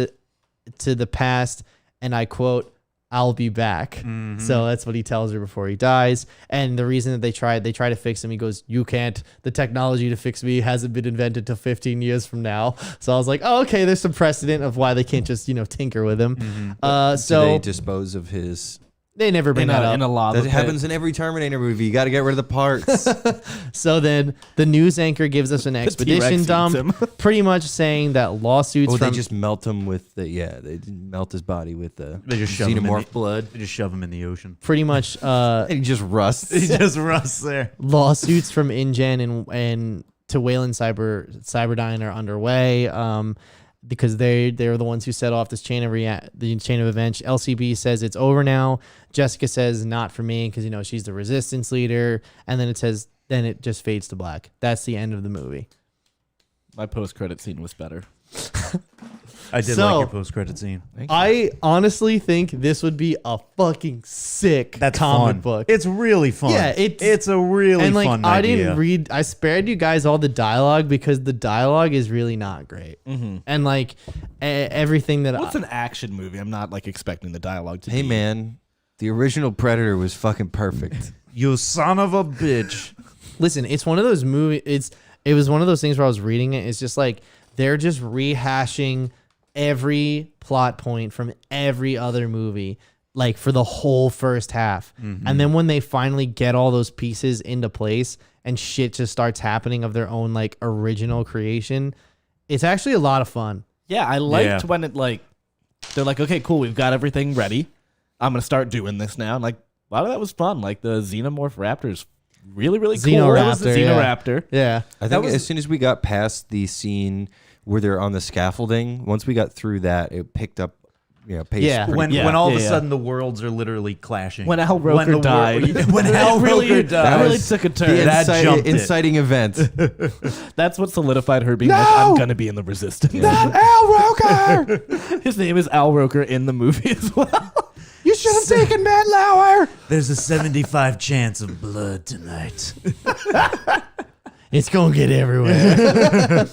to the past, and I quote, I'll be back. So that's what he tells her before he dies. And the reason that they try to fix him, he goes, you can't, the technology to fix me hasn't been invented till 15 years from now. So I was like, oh, okay, there's some precedent of why they can't just, tinker with him. Do So they dispose of his? they never bring that up. in a lava That happens in every Terminator movie. You got to get rid of the parts. So then the news anchor gives us an expedition T-Rex eats dump, him. pretty much saying that lawsuits Oh, from they just melt him with the they melt his body with the They just shove him in xenomorph the- blood. They just shove him in the ocean. pretty much And he just rusts. He just rusts there. lawsuits from InGen and to Wayland Cyberdyne are underway. Because they're the ones who set off this chain of events. LCB says it's over now. Jessica says not for me because she's the resistance leader. And then it just fades to black. That's the end of the movie. My post-credit scene was better. I did So- like your post-credit scene. I honestly think this would be a fucking sick That's comic fun. book. It's really fun. Yeah, it's a really and like fun I idea. didn't read. I spared you guys all the dialogue because the dialogue is really not great. And like everything that Well, it's an action movie. I'm not expecting the dialogue to Hey be. man, the original Predator was fucking perfect. You son of a bitch. listen, it's one of those movies. It was one of those things where I was reading it. It's just like they're just rehashing every plot point from every other movie, like for the whole first half. And then when they finally get all those pieces into place and shit just starts happening of their own like original creation, it's actually a lot of fun. Yeah, I liked Yeah. when they're like, okay, cool, we've got everything ready. I'm gonna start doing this now. And like, a lot of that was fun. Like the xenomorph raptors, really, really cool. That was the Xenoraptor, Xenoraptor. Yeah. I think as soon as we got past the scene where they're on the scaffolding, once we got through that, it picked up, pace. Yeah. pretty When Yeah. when all of Yeah, a yeah. sudden the worlds are literally clashing. When Al Roker died. when Al really, Roker died. that really was took a the turn. That jumped it. inciting event. That's what solidified her being like, I'm gonna be in the Resistance. Al Roker. His name is Al Roker in the movie as well. You should have taken Matt Lauer. There's a 75 chance of blood tonight. It's gonna get everywhere.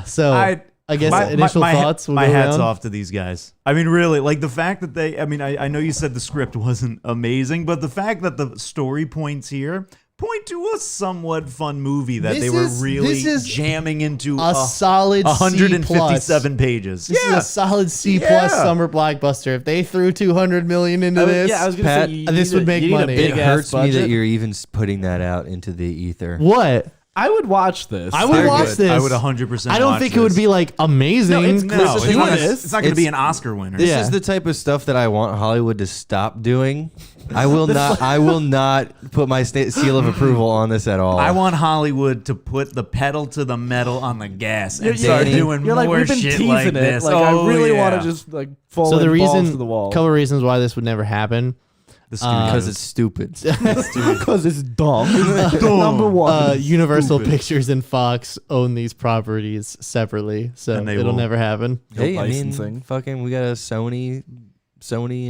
So I guess initial thoughts. We'll my go hats around. off to these guys. I mean, really, like the fact that they. I mean, I know you said the script wasn't amazing, but the fact that the story points here point to a somewhat fun movie that This they were is- really this is jamming into A solid C+. 157 pages. This is a solid C plus summer blockbuster. If they threw 200 million into this, I was gonna Pat, say you this need would make you need money. A It big ass hurts me budget. that you're even putting that out into the ether. what? I would watch this. I would Very watch good. this. I would 100%. I don't watch think it would this. be like amazing. No, it's No, Let's it's just not, do gonna, this. it's not going to be It's- an Oscar winner. This Yeah. is the type of stuff that I want Hollywood to stop doing. I will not. I will not put my seal of approval on this at all. I want Hollywood to put the pedal to the metal on the gas and start Danny, doing You're more like, we've been shit teasing like it. this. Like, Oh, I really yeah. want to just fall So the balls reason, to the wall. couple of reasons why this would never happen. The studios. because it's stupid. Because it's dumb. Number one. Universal Pictures and Fox own these properties separately, so And they it'll will. never happen. Hey, I licensing. mean, fucking, we got a Sony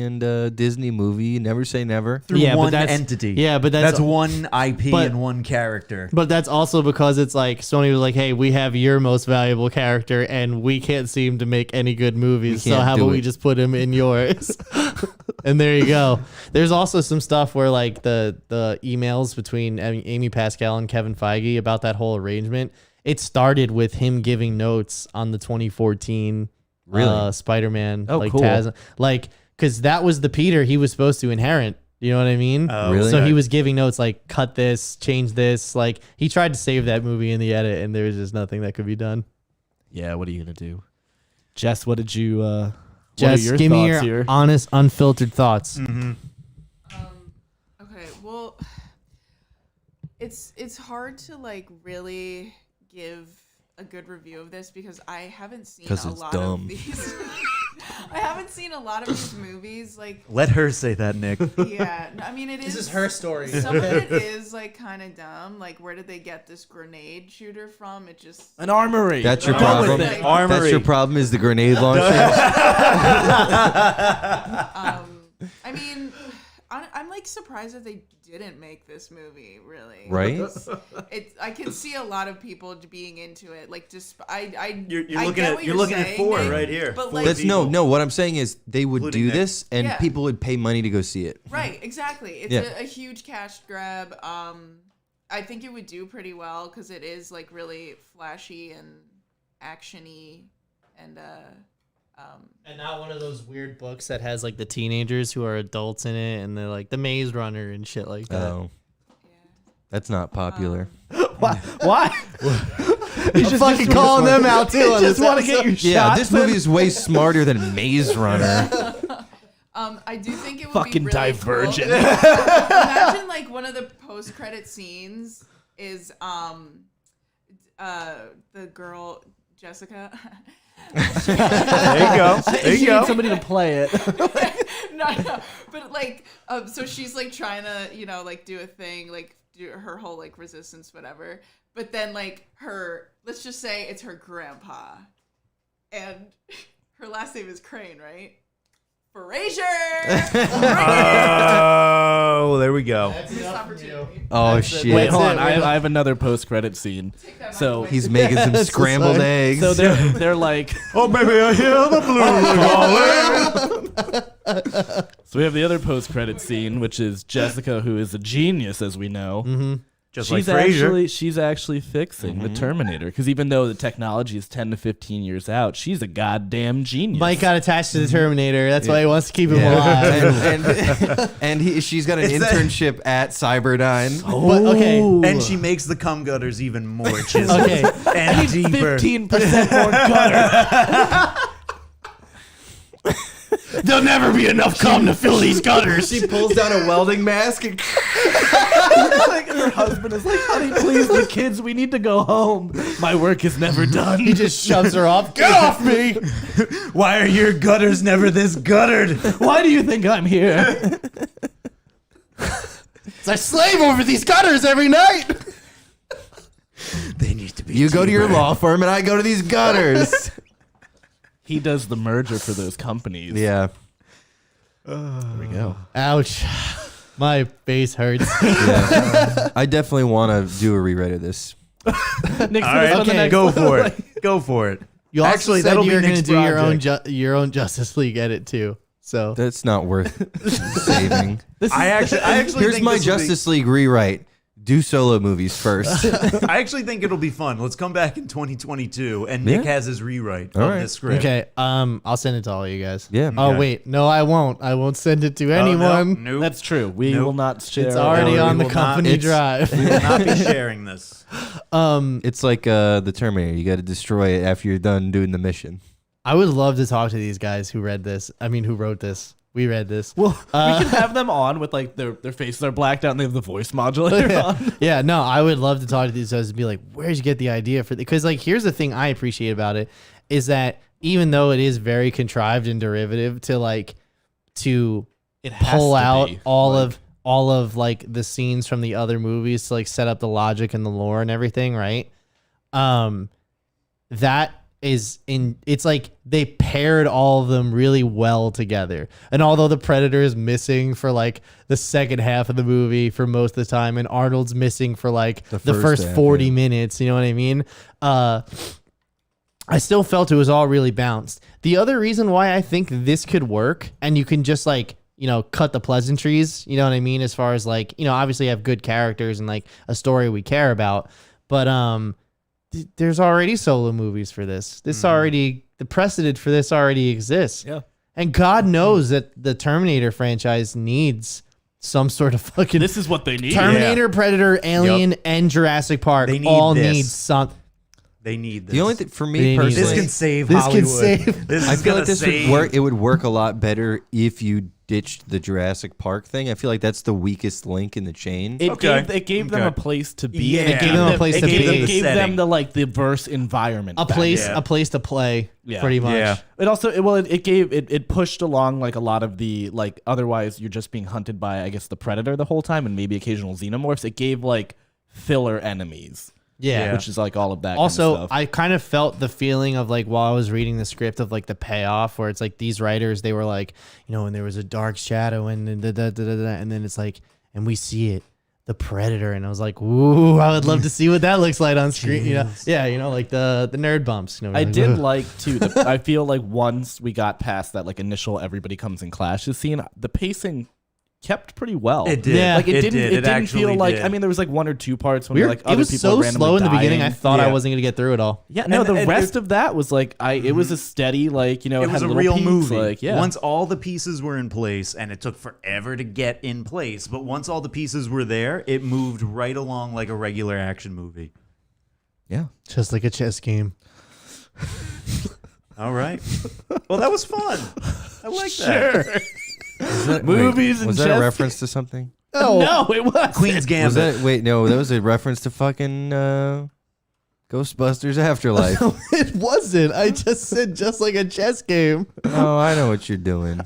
and Disney movie. Never say never. through Yeah, but one that's- entity. yeah, but that's- one IP but- and one character. But that's also because it's like Sony was like, "Hey, we have your most valuable character, and we can't seem to make any good movies. We So can't how do about we it." just put him in yours?" And there you go. There's also some stuff where like the emails between Amy Pascal and Kevin Feige about that whole arrangement. It started with him giving notes on the 2014 Really? Spider-Man. Oh, like cool. Taz, like because that was the Peter he was supposed to inherit. You know what I mean? Really? So he was giving notes like, cut this, change this. Like he tried to save that movie in the edit, and there was just nothing that could be done. Yeah, what are you gonna do, Jess? What did you? What are Just your give me thoughts your here? honest, unfiltered thoughts. Okay, well, it's hard to like really give a good review of this because I haven't seen 'Cause a it's lot dumb. of these. I haven't seen a lot of these movies. Like, Let her say that, Nick. yeah, no, I mean, it is. This is her story. Some of it is like kind of dumb. Like, where did they get this grenade shooter from? It just. An armory. That's your Go with problem. it. Armory. That's your problem is the grenade launcher. I mean, I'm like surprised that they didn't make this movie. Really, Right? I can see a lot of people being into it. Like, just You're I looking get at what you're looking at saying, 4 Nick, right here. But 4 like, That's people. no. What I'm saying is they would Including do Nick. this, and Yeah. people would pay money to go see it. right, exactly. It's Yeah. a huge cash grab. I think it would do pretty well because it is like really flashy and actiony, and And not one of those weird books that has like the teenagers who are adults in it, and they're like the Maze Runner and shit like that. Oh, that's not popular. Why? I'm fucking calling them out too. You on just this want to get your Yeah, shot. this movie is way smarter than Maze Runner. I do think it would Fucking be really Divergent. Cool. Imagine like one of the post-credit scenes is the girl Jessica. There you go. There you You go. need somebody to play it. no, but like, so she's like trying to, like do a thing, like do her whole like resistance, whatever. But then like let's just say it's her grandpa, and her last name is Crane, right? Frazier. Oh, there we go. Missed opportunity. Oh shit! Wait, hold it, on. wait. I have another post-credit scene. Take that So back. He's making some Yes, scrambled son. eggs. So they're like. Oh, baby, I hear the blue. So we have the other post-credit scene, which is Jessica, who is a genius, as we know. Mm-hmm. Just like Frasier. She's actually fixing the Terminator, because even though the technology is 10 to 15 years out, she's a goddamn genius. Mike got attached to the Terminator. That's why he wants to keep him Yeah. alive. and she's got an It's that- internship at Cyberdyne. But, okay. And she makes the cum gutters even more chiseled Okay. and deeper. 15% more gutter. There'll never be enough cum to fill these gutters. She pulls down a welding mask and Like her husband is like, honey, please, the kids, we need to go home. My work is never done. He just shoves her off. Get off me! Why are your gutters never this guttered? Why do you think I'm here? I slave over these gutters every night. They need to be. you go to your law firm and I go to these gutters. He does the merger for those companies. Yeah. There we go. Ouch. My face hurts. Yeah. I definitely want to do a rewrite of this. Nick's All gonna right, spend the next go for it. Go for it. You also Actually, said that'll you're be going to Nick's do project. your own Justice League edit too. So That's not worth saving. I actually Here's think my this will be- Justice League rewrite. Do solo movies first. I actually think it'll be fun. Let's come back in 2022, and Nick Yeah. has his rewrite All of right. this script. okay, I'll send it to all you guys. Yeah. Oh Okay. wait, no, I won't. I won't send it to Oh, anyone. No, nope. That's true. We Nope. will not share. It's already No, on we the will not. company It's- drive. We will not be sharing this. It's like the Terminator. You got to destroy it after you're done doing the mission. I would love to talk to these guys who read this. I mean, who wrote this. We read this. Well, we can have them on with like their faces are blacked out and they have the voice modulator on. Yeah, no, I would love to talk to these guys and be like, where'd you get the idea for this? Because like, here's the thing I appreciate about it is that even though it is very contrived and derivative to It has pull to out be. all Like, of like the scenes from the other movies to like set up the logic and the lore and everything, right? That is it's like they paired all of them really well together. And although the Predator is missing for like the second half of the movie for most of the time, and Arnold's missing for like the first first half, 40 yeah. minutes, you know what I mean? I still felt it was all really balanced. The other reason why I think this could work, and you can just like, cut the pleasantries, you know what I mean? As far as like, obviously have good characters and like a story we care about, but there's already solo movies for this. The precedent for this already exists. Yeah. And God knows that the Terminator franchise needs some sort of fucking This is what they need. Terminator, Predator, Alien, and Jurassic Park They need all this. need some. They need this. The only thing for They me need personally, this can save This can Hollywood. save- This I is feel gonna like this save. would work. It would work a lot better if you ditched the Jurassic Park thing. I feel like that's the weakest link in the chain. It gave them a place to be. Yeah. And It gave them a place to be. It gave them Setting. the verse environment. a back. place Yeah. a place to play. Yeah. Pretty much. Yeah. It also it pushed along like a lot of the like otherwise you're just being hunted by I guess the predator the whole time and maybe occasional xenomorphs. It gave like filler enemies. Yeah. Which is like all of that Also, kind of stuff. I kind of felt the feeling of like while I was reading the script of like the payoff where it's like these writers, they were like, you know, and there was a dark shadow and and then it's like, and we see it, the predator. And I was like, ooh, I would love to see what that looks like on screen. You know? Yeah. You know, like the nerd bumps. You know, I like, did ugh. like too. I feel like once we got past that like initial everybody comes and clashes scene, the pacing kept pretty well. It did. Yeah. Like it didn't. did. It didn't actually feel like. did. I mean, there was like one or two parts when We were, like it other was people so randomly slow in the beginning. I dying. thought I Yeah. wasn't going to get through it all. Yeah, no. And The rest of that was like it was a steady like you know It was had a little real peaks, movie. Like yeah, Once all the pieces were in place, and it took forever to get in place, but once all the pieces were there, it moved right along like a regular action movie. yeah. Just like a chess game. All right. Well, that was fun. I like that. Movies and was that chess a reference to something? Oh, No, it was Queen's Was Gambit. that no? That was a reference to fucking Ghostbusters Afterlife. it wasn't. I just said just like a chess game. Oh, I know what you're doing.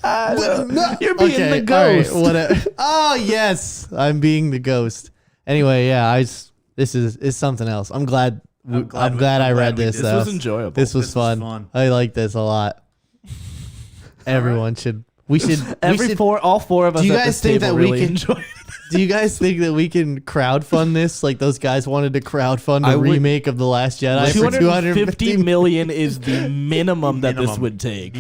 You're being the ghost. All right, whatever. Oh yes, I'm being the ghost. Anyway, yeah, this is something else. I'm glad. I'm glad I read we this. did This though. was enjoyable. This was This was fun. fun. I like this a lot. Everyone should. We should. All four of us. Do you at guys this think table that we really can- enjoyed it. Do you guys think that we can crowdfund this? Like those guys wanted to crowdfund I a would- remake of The Last Jedi for 250 million is the minimum that this Minimum. would take.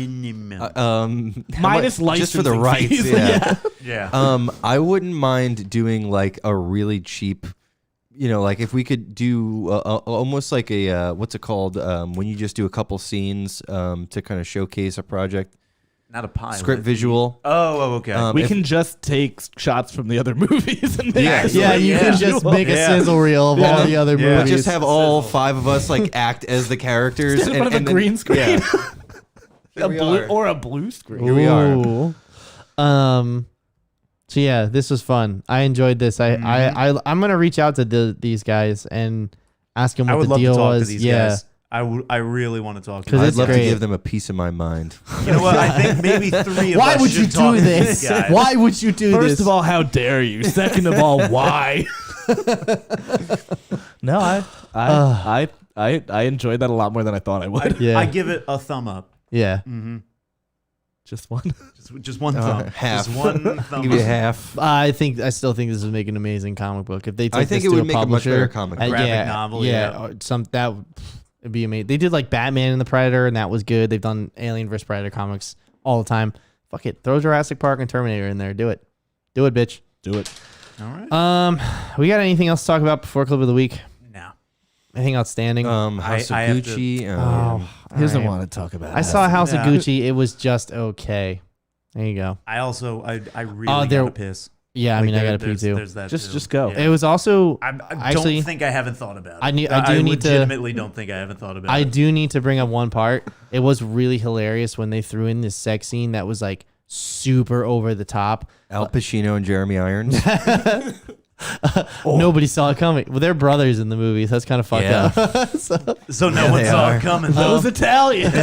Minus Minus just for the licensing rights. fees. Yeah. Yeah. I wouldn't mind doing like a really cheap, you know, like if we could do almost like a what's it called when you just do a couple scenes to kind of showcase a project, Not a pilot. script visual. Oh, okay. We If- can just take shots from the other movies and make Yeah. it Yeah, you can just make a Yeah. sizzle reel of all the other Yeah. But movies. just have all five of us like act as the characters in front of a then- green screen. Yeah. a blue or a blue screen. Here we are. Ooh. So yeah, this was fun. I enjoyed this. I'm gonna reach out to these guys and ask them I what would the love deal to talk was. to these yeah. guys. I really want to talk to 'Cause them. I'd it's love great. to give them a piece of my mind. You know what? I think maybe three of Why us would you should talk do to this? these guys. Why would you do this? First of all, how dare you? Second of all, why? No, I enjoyed that a lot more than I thought I would. Yeah. I give it a thumb up. Yeah. Just one. Just one thumb. half. Just one thumb Give you up. half. I still think this would make an amazing comic book if they took I think this it to would make a much publisher. better comic book. Graphic yeah, novel, yeah, yeah. or it'd be amazing. They did like Batman and the Predator, and that was good. They've done Alien vs Predator comics all the time. Fuck it, throw Jurassic Park and Terminator in there. Do it, bitch. Do it. All right. We got anything else to talk about before clip of the week? No. Anything outstanding? House I of have to- Gucci. He doesn't Alright. want to talk about it. I saw House Yeah. of Gucci. It was just okay. There you go. I really there- gotta piss. Yeah, I mean, I Like, got to pee there's- too. There's that Just- too. just go. Yeah. It was also I actually. don't think I haven't thought about it. I do need to- legitimately don't think I haven't thought about I it. do need to bring up one part. It was really hilarious when they threw in this sex scene that was like super over the top. Al Pacino and Jeremy Irons. Nobody saw it coming. Well, they're brothers in the movies. That's kind of fucked Yeah. up. So no one they saw are. it coming. Those Italians.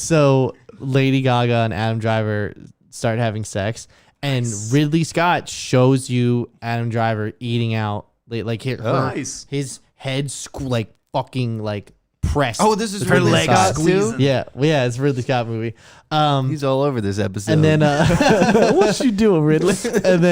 So Lady Gaga and Adam Driver start having sex, and Ridley Scott shows you Adam Driver eating out like Nice. his head like fucking like pressed. Oh, this is with her Ridley leg Scott, squeezing. Yeah, it's a Ridley Scott movie. He's all over this episode. And then What you doing, Ridley? and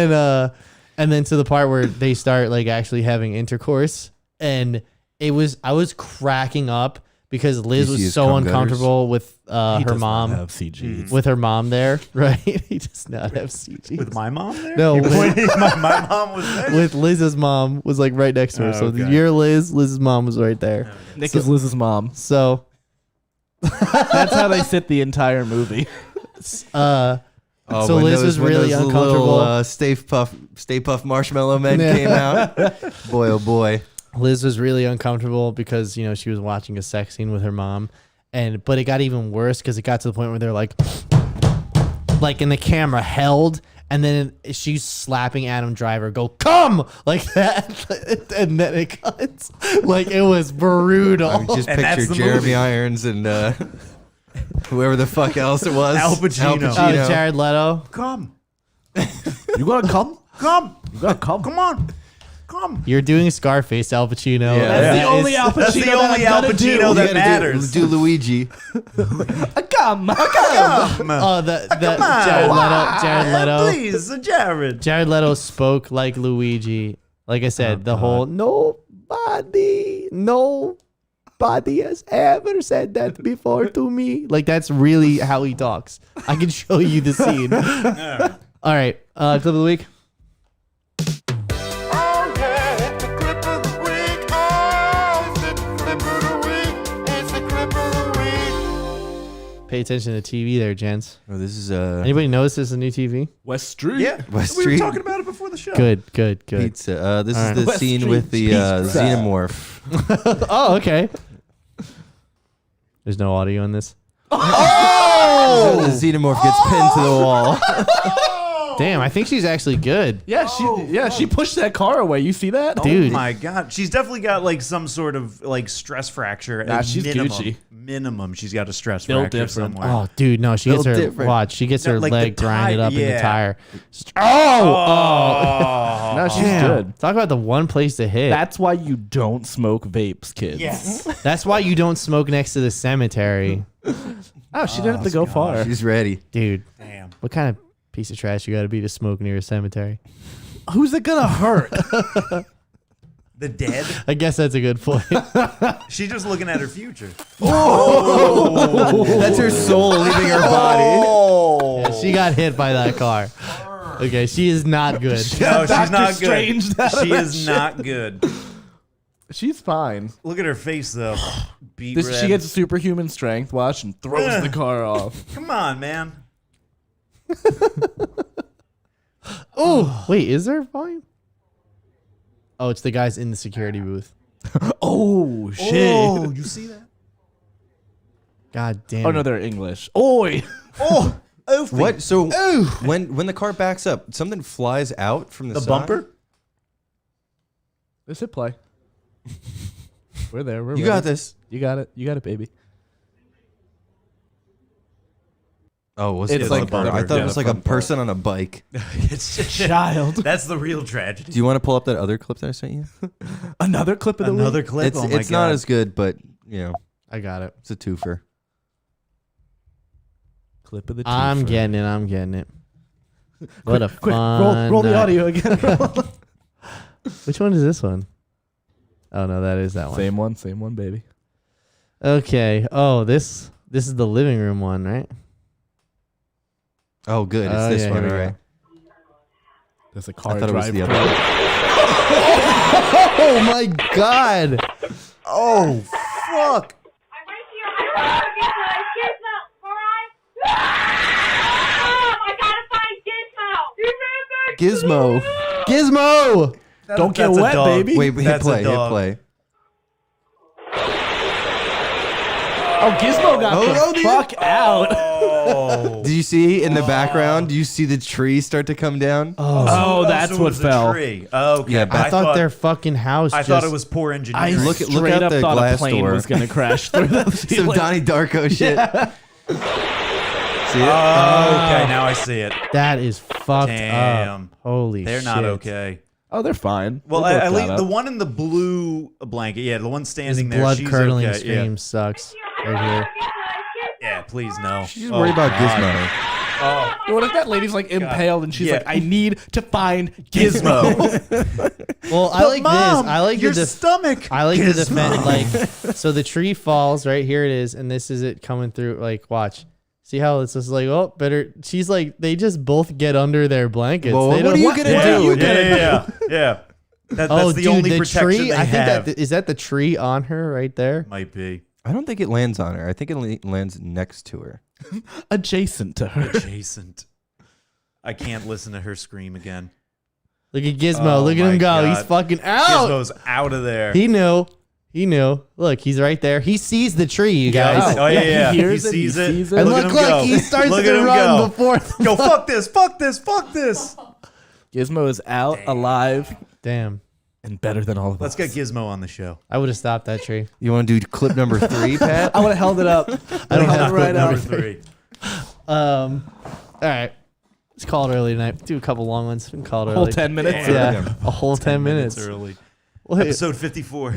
then to the part where they start like actually having intercourse, and I was cracking up because Liz You see was his so cum uncomfortable with He her does not mom, have CG. with her mom there, right? He does not have CG. With my mom there? No, with, my mom was there. with Liz's mom was like right next to her. Oh, So okay. your Liz's mom was right there. Nick is Liz's mom. So That's how they sit the entire movie. so when Liz was when really those uncomfortable. Little, Stay Puff Marshmallow Men came out. Boy, oh boy. Liz was really uncomfortable because she was watching a sex scene with her mom, but it got even worse because it got to the point where they're like, like, and the camera held, and then she's slapping Adam Driver, go, come! Like that. And then it cuts. Like, it was brutal. I just And that's picture the Jeremy movie. Irons and whoever the fuck else it was. Al Pacino. Oh, Jared Leto. Come. You gonna come? Come. You gotta come. Come on. Come. You're doing Scarface, Al Pacino. Yeah. That's the Yeah. only Al Pacino. That's the only that I'm Al gonna Pacino do. that You matters. do Luigi. Come. Oh, Jared Leto. Please, Jared. Jared Leto spoke like Luigi. Like I said, the whole nobody has ever said that before to me. Like, that's really how he talks. I can show you the scene. All right, clip of the week. Oh yeah, it's the clip of the week. Oh, it's the clip of the week. It's the clip of the week. Pay attention to TV there, gents. Oh, this is Anybody notice this is a new TV? West Street. Yeah. West We were Street. talking about it before the show. Good. pizza. This All is right. the West scene Street with the pizza. xenomorph. Oh, okay. There's no audio in this. The xenomorph gets pinned to the wall. Damn, I think she's actually good. Yeah, she pushed that car away. You see that? Dude. Oh my god, she's definitely got like some sort of like stress fracture. Nah, At she's minimum, Gucci. Minimum, she's got a stress Built fracture different. somewhere. Oh, dude, no, she gets Built her different. watch. She gets No, her like the leg grinded tire- up in the yeah. tire. No, she's Damn. good. Talk about the one place to hit. That's why you don't smoke vapes, kids. Yes. That's why you don't smoke next to the cemetery, Oh, she didn't have to go far. She's ready. dude. Damn. What kind of piece of trash you got to be to smoke near a cemetery? Who's it gonna hurt? The dead. I guess that's a good point. She's just looking at her future. That's her soul leaving her body. Yeah, she got hit by that car. Okay, she is not good. No, she's Doctor not Strange good. out of She that is shit. not good. She's fine. Look at her face though. Beat This, red. she gets superhuman strength. Watch and throws the car off. Come on, man. Oh, wait, is there volume? Oh, it's the guys in the security booth. Oh shit! Oh, you see that? God damn. Oh no, it. they're English. Oi! Oh, What? So when the car backs up, something flies out from the the side? bumper. Let's hit play. We're there. We're You ready. got this. You got it. You got it, baby. Oh, was It's it like a bumper? I thought yeah, it was the like a front part. person on a bike. It's just, Child. that's the real tragedy. Do you want to pull up that other clip that I sent you? Another clip of the Another week. clip. It's Oh my it's not God. as good, but you know, I got it. it's a twofer. Clip of the. I'm twofer. getting it. I'm getting it. What a Quick, fun. roll the night. audio again. Which one is this one? Oh no, that is that one. Same one, baby. Okay. Oh, this is the living room one, right? Oh, good. It's Oh, this yeah, one. here we All go. right. There's a car I thought it was drive the through. other. Oh my god. Oh, fuck. I'm right here. I don't want to get Gizmo. All right? I gotta find Gizmo. Gizmo. Gizmo. Don't get That's a wet, dog. baby. Wait, hit That's a play. Hit dog. play. Oh, Gizmo got the fuck out. Oh. Did you see in the background? Do you see the tree start to come down? Oh, that's so it what was the fell. tree. Okay. Yeah, I thought their fucking house. I just, thought it was poor I engineering. Look straight out up the thought a glass plane door. was gonna crash through the Some ceiling. Donnie Darko shit. See it? Okay, now I see it. That is fucked Damn. up. Holy They're shit. not okay. Oh, they're fine. Well, They both at got least up. the one in the blue blanket, yeah, the one His standing there, blood she's curdling okay. scream sucks. Right here. Yeah, please no. She's just worried about Gizmo. What if that lady's like impaled and she's Yeah. like, I need to find Gizmo. Well, I like Mom, this. I like your the stomach. I like the Gizmo. defense. Like, so the tree falls right here. It is, and this is it coming through. Like, watch. See how it's just like, oh, better. She's like, they just both get under their blankets. Well, They what are don't- you gonna Yeah, do? yeah. That's Oh, the dude, only the protection tree. they I think have. that is that the tree on her right there. Might be. I don't think it lands on her. I think it lands next to her. Adjacent to her. Adjacent. I can't listen to her scream again. Look at Gizmo. Oh Look at my him go. God. He's fucking out. Gizmo's out of there. He knew. He knew. Look, he's right there. He sees the tree, you guys. Oh yeah. He He hears it, sees he it. sees it. And Look look, at him go. he starts Look to at him run go. before. Go, fuck this, fuck this, fuck this. Gizmo is out, alive, Damn. and better than all of Let's us. get Gizmo on the show. I would have stopped that tree. You want to do clip number 3, Pat? I would have held it up. I don't held have it right Number up. 3. All right. Let's call it early tonight. Do a couple long ones. We can call it Whole early. 10 minutes. Yeah, a whole 10 minutes. early. Well, Episode 54.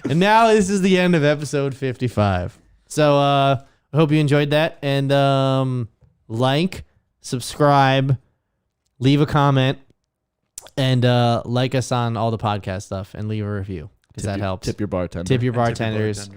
and now this is the end of episode 55. So I hope you enjoyed that. And like, subscribe, leave a comment, and like us on all the podcast stuff and leave a review because that helps. Tip your bartender. Tip your bartenders.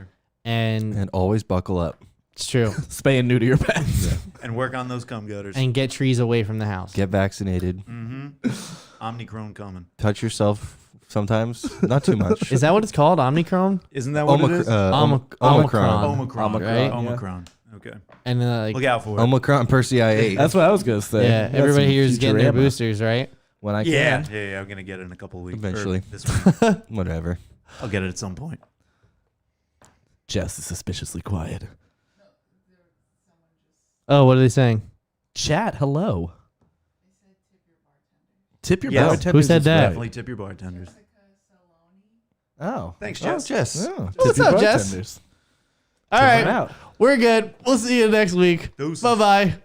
And And always buckle up. it's true. Spay and neuter your pets. And work on those cum gutters. And get trees away from the house. Get vaccinated. Omnicron coming. Touch yourself sometimes. Not too much. Is that what it's called? Omnicron? Isn't that what it is? Omicron. Omicron. right? Omicron. Okay. And then like, Look out for it. Omicron Persei 8. That's what I was going to say. yeah, That's everybody some here is getting their Futurama. boosters, right? When I Yeah. can. Yeah, I'm going to get it in a couple of weeks. Eventually. Or this week. Whatever. I'll get it at some point. Jess is suspiciously quiet. Oh, what are they saying? Chat, hello. Tip your Yes. bartenders. Who said is that? right. Definitely tip your bartenders. Oh. Thanks, Oh, Jess. Jess. Oh, What's tip your up, Jess? bartenders. All Tip right. them out. We're good. We'll see you next week. Deuces. Bye-bye.